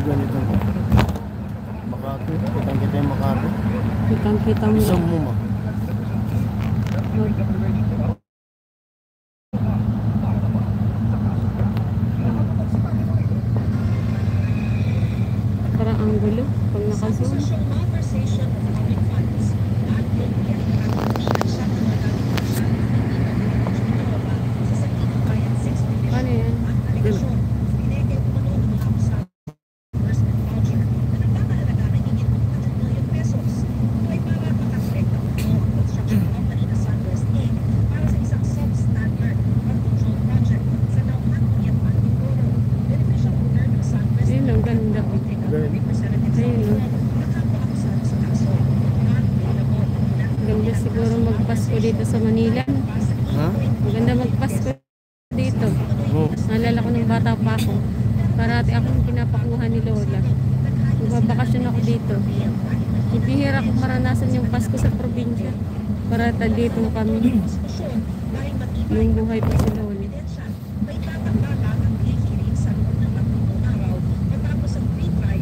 ganito. Makati. Kitang-kita yung Makati. Kitang-kita mo. Isang mo ma. Parang ang gulo pag naka-zoom. Ano yan? Ayun, ang ganda. Ayun, oh. Ganda siguro magpasko dito sa Manila. Ha? Maganda magpasko dito. Oo. Naalala ko nung bata pa ako. Parati akong pinapakuha ni Lola. Magbabakasyon ako dito. Ibihira ko maranasan yung Pasko sa probinsya. Parata dito kami. Nung buhay pa si Lola.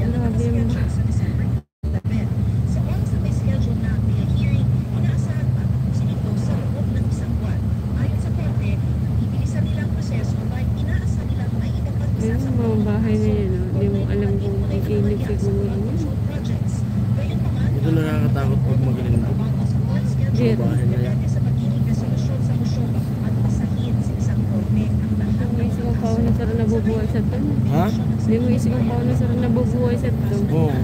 Grabe mo. Ayun, mga bahay na yan, oh. Hindi mo alam kung may inip siguro yan. Ito nakakatakot pag maglinggo. Jer, Bahay na yan. may isip ang pao na sarang nabubuhay sa ito. Ha? Hindi mo isip ang pao na sarang nabubuhay sa ito. Oo.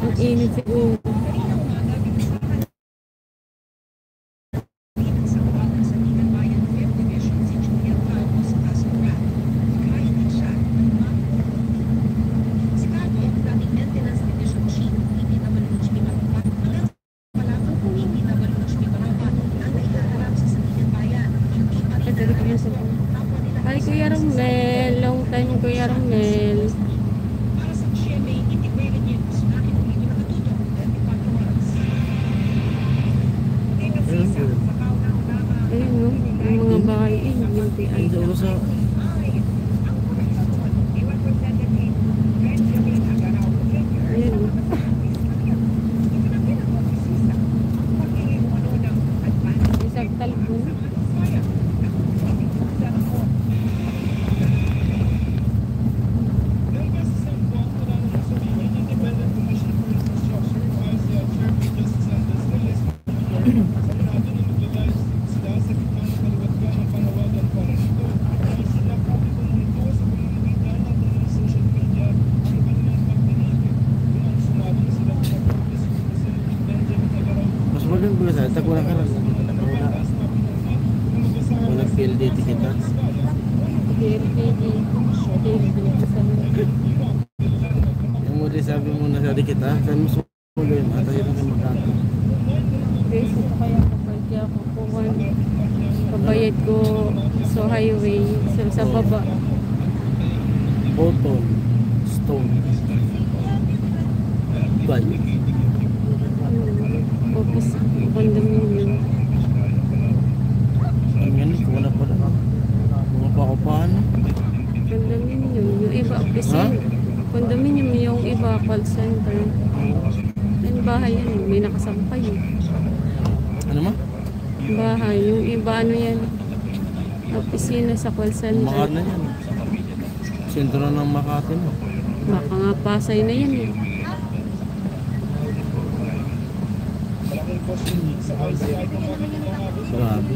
Ang init siguro. Ay, Kuya Romel. Long time, Kuya Romel. Ayun, no? Ang mga bahay, yung pian. Ang dulo sa... Ayun, no? Isang talbon. Mas maganda ba sa takura ka lang. Takura. Kung nag-PLDT kita. DRPD. Yung muli sabi mo na sa kita, saan mo sumulo yun? At ayun ang Makati. Guys, ito kaya kapag ako kukuha. Pabayad ko sa highway. Sa baba. Bottle. Stone. Bayo. Office condominium. Ano yan? Kung wala pala. Mga pa-upahan. Condominium. Yung iba, opisina. Condominium yung iba, call center. Yan bahay yan. May nakasampay. Ano ma? Bahay. Yung iba, ano yan? Opisina sa call Makati center. na yan. Sentro na ng Makati mo. Baka nga Pasay na yan eh. Grabe.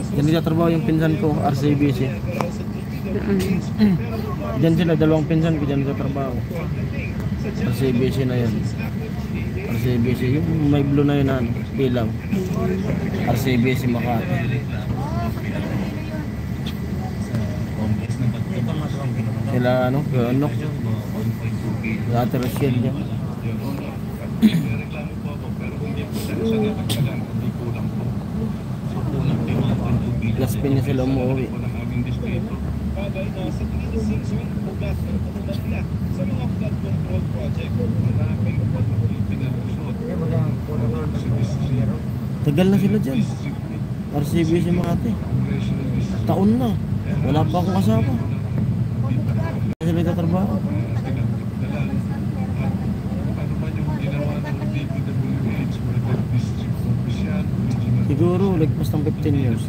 Yan nagtatrabaho yung pinsan ko, RCBC. Daan. Diyan sila, dalawang pinsan ko dyan nagtatrabaho. RCBC na yan. RCBC, yung may blue na yun na bilang. RCBC Makati. Sila ano, Kionok. Dati Rachel dyan. Gaspin niya sila umuwi. sa mga flood control project. Tagal na sila dyan. RCBC Makati. Taon na. Wala pa akong kasama. Hindi sila nagtatrabaho. Siguro, lagpas ng 15 years.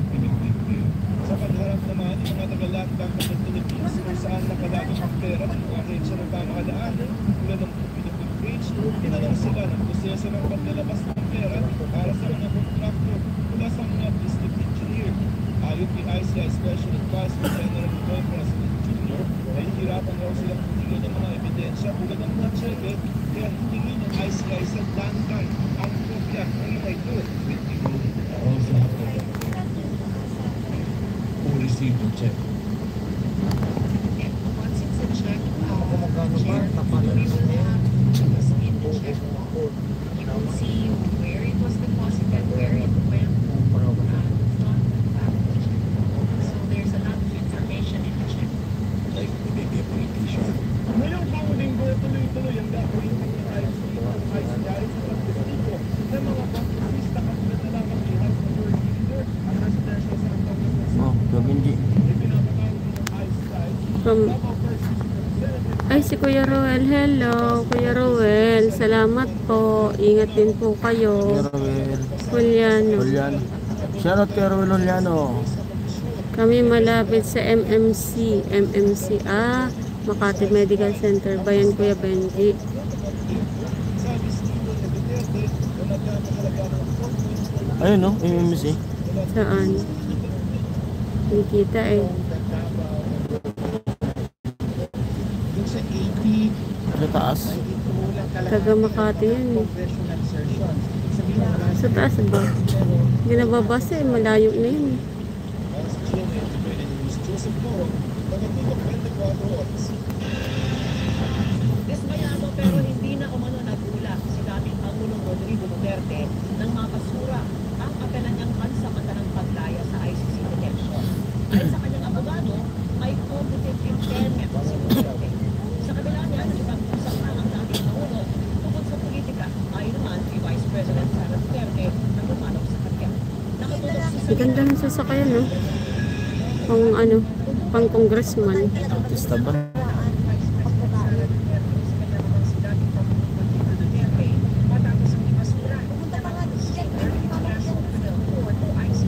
Sa pagharap naman, mga taga-lockdown ng Philippines kung saan nakalagay ang pera ng mga ahensya ng pamahalaan tulad ng Philippine Bridge, tinanong sila ng proseso ng paglalabas ng pera para sa mga kontraktor mula sa mga district engineer. Ayon kay ICI Special Advisor General Roy President Jr., nahihirapan raw silang humingi ng mga ebidensya tulad ng mga cheque, kaya hiningi ng ICI sa Dandan ang kopya ng mga ito. Received a check. Magkano ba? Napalo na yan. Ngayong Linggo, tuloy-tuloy ang gagawin ng ICI sa pagtitiko ng mga pagkakista katulad na lamang ni House Majority Leader at Presidential Senate Congressman Oh, Gabindi. Ay, si Kuya Roel. Hello, Kuya Roel. Salamat po. Ingat din po kayo. Roel. Juliano. Juliano. Shoutout kay Roel Juliano. Kami malapit sa MMC. MMC, Makati Medical Center. Bayan, Kuya Benji. Ayun no, MMC. Saan? Hindi kita eh. Sa taas. Taga Makati yan eh. Sa taas ba? Hindi nababasa eh. Malayo na yun eh. Desmayado pero hindi na umano nagula si dating Pangulong Rodrigo Duterte nang mapasura ang kapananyang pansamanta ng paglaya sa ICC detention. Ayon sa kanyang abogado, may cognitive impairment si Duterte. Sa kabila niya, nagpag-usap na ang dating Pangulo tungkol sa politika. Ayon naman kay Vice President Sara Duterte na pumanap sa kanya. Nakatulog si Ang ganda ng sasakyan no? Pang congressman. Artista ba?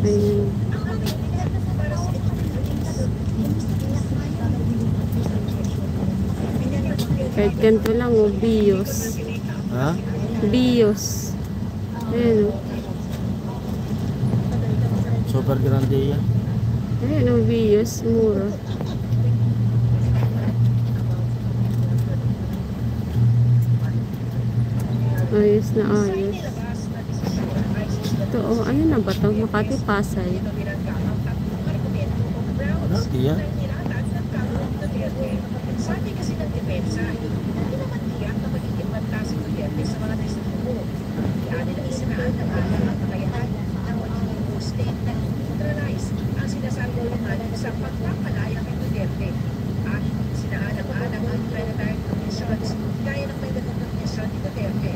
Ayun. Kahit ganito lang bios. Ha? Bios. Ayun o. Super grande yan. Ayun bios. Mura. Ayos na ayos. Ito ayun na ba ito? Makati Pasay. Dati yan. Sabi kasi ng depensa, hindi naman tiyak na magiging banta si Duterte sa mga testigo. Kaya nila isinaan ng ang kakayahan ng magiging state na neutralize ang sinasabing sa pagpapalaya kay Duterte. At sinaalang-alang ang planetary conditions gaya ng medical condition ni Duterte.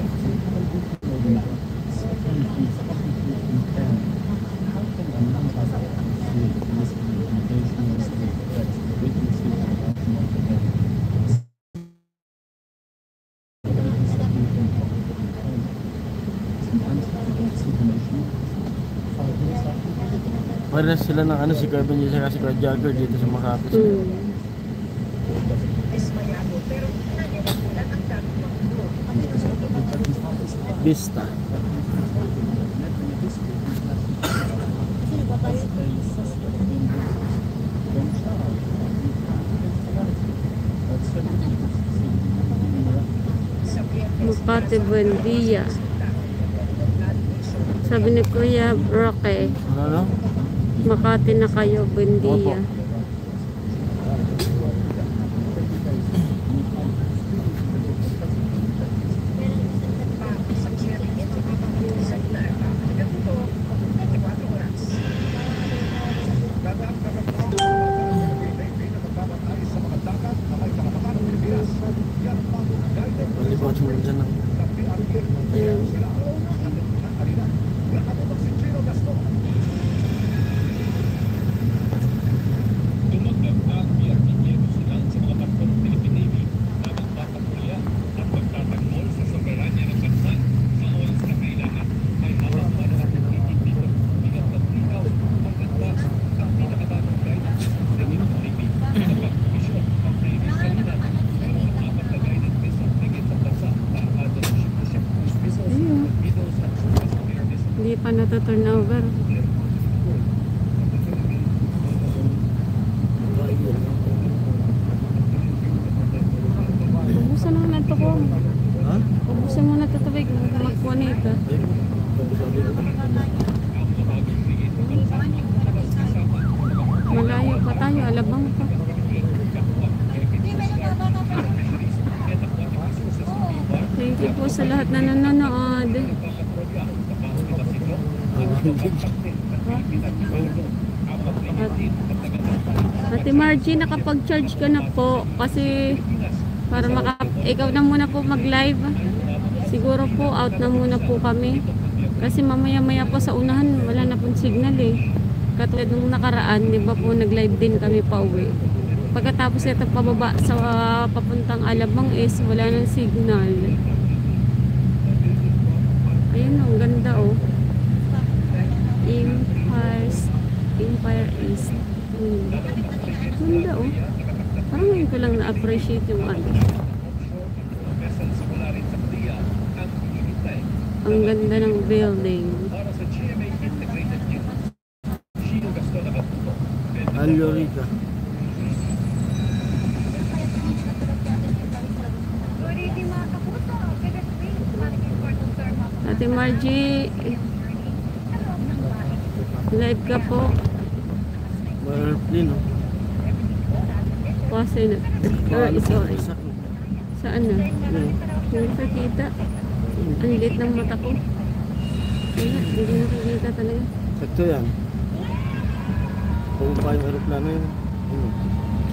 Pares sila ng ano si Kevin J kasi si Jagger dito sa Makati. Desmayado pero naniniwalaan ang dating Pangulo. Vista. Makati Buendia. Sabi ni Kuya Roque, Ano? Makati na kayo, Buendia. Malibot mo dyan lang. Ayun. pa na-turn over. Ubusan mo na ito ko. Ha? Ubusan mo na ito tubig. Magkuha nito. Malayo pa tayo. Alabang pa. Thank you po sa lahat na nanonood. Ate Margie, nakapag-charge ka na po kasi para ikaw na muna po mag-live. Siguro po out na muna po kami kasi mamaya-maya po sa unahan wala na pong signal eh. Katulad nung nakaraan, di ba po nag-live din kami pa uwi. Pagkatapos ito pababa sa papuntang Alabang is wala nang signal. Ayun oh, ganda oh. Empire East. Ganda oh. Parang ngayon ko lang na-appreciate yung ano. Ang ganda ng building. Alorica. Ate Margie, live ka po. Airplane, no? Kasi na. Sorry. Saan na? Hindi pa kita. Ang lit ng mata ko. Wala, hindi nakikita talaga. Sakto yan. Kung pa yung aeroplano yun.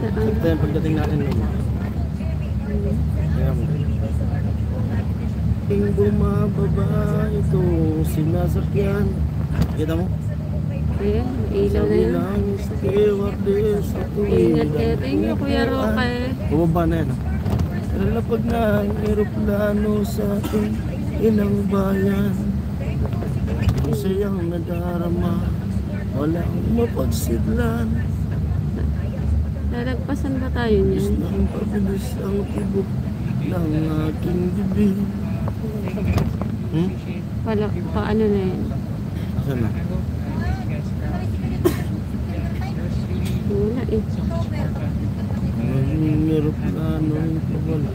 Saan? Sakto yan pagdating natin. Kaya mo. Ting bumababa itong sinasakyan. Kita mo? Ayan, ilaw na yun. Ingat kayo. Thank you, Kuya Roque. Bumaba na yan. Lalapag na ang aeroplano sa ating inang bayan. Ang sayang nadarama, walang mapagsidlan. Lalagpasan ba tayo Is niyan? nang pabilis ang tibok ng aking bibig. Paano na yan? Saan na? Wala eh. Ang aeroplano ito wala.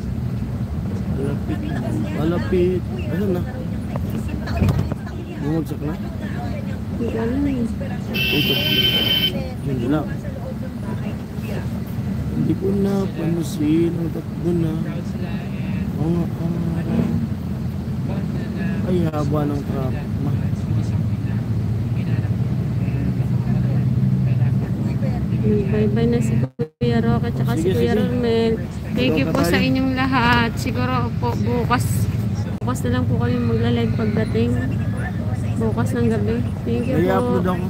Malapit. Malapit. Ayan na. Bumagsak na. Hindi ko alam eh. Ito. Yun lang. Hindi ko na pansin ang takbo na mga araw. Ay haba ng traffic. Bye-bye na si Kuya Roque at si Kuya Romel. Thank you po sa inyong lahat. Siguro po bukas na lang po kami magla-live pagdating. Bukas ng gabi. Thank you May po. upload ako.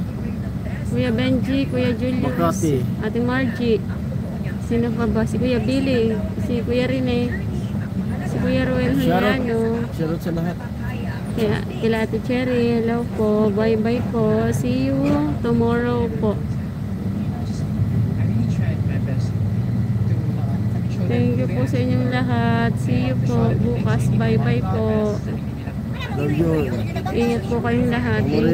Kuya Benji, Kuya Julius, Makati. Ate Margie. Sino pa ba? Si Kuya Billy, si Kuya Rene, si Kuya Ruel Juliano. Shoutout sa lahat. Kila Ate Cherry, hello po. Bye-bye po. See you tomorrow po. Thank you po sa inyong lahat. See you po bukas. Bye-bye po. Love you. Ingat po kayong lahat. Thank you.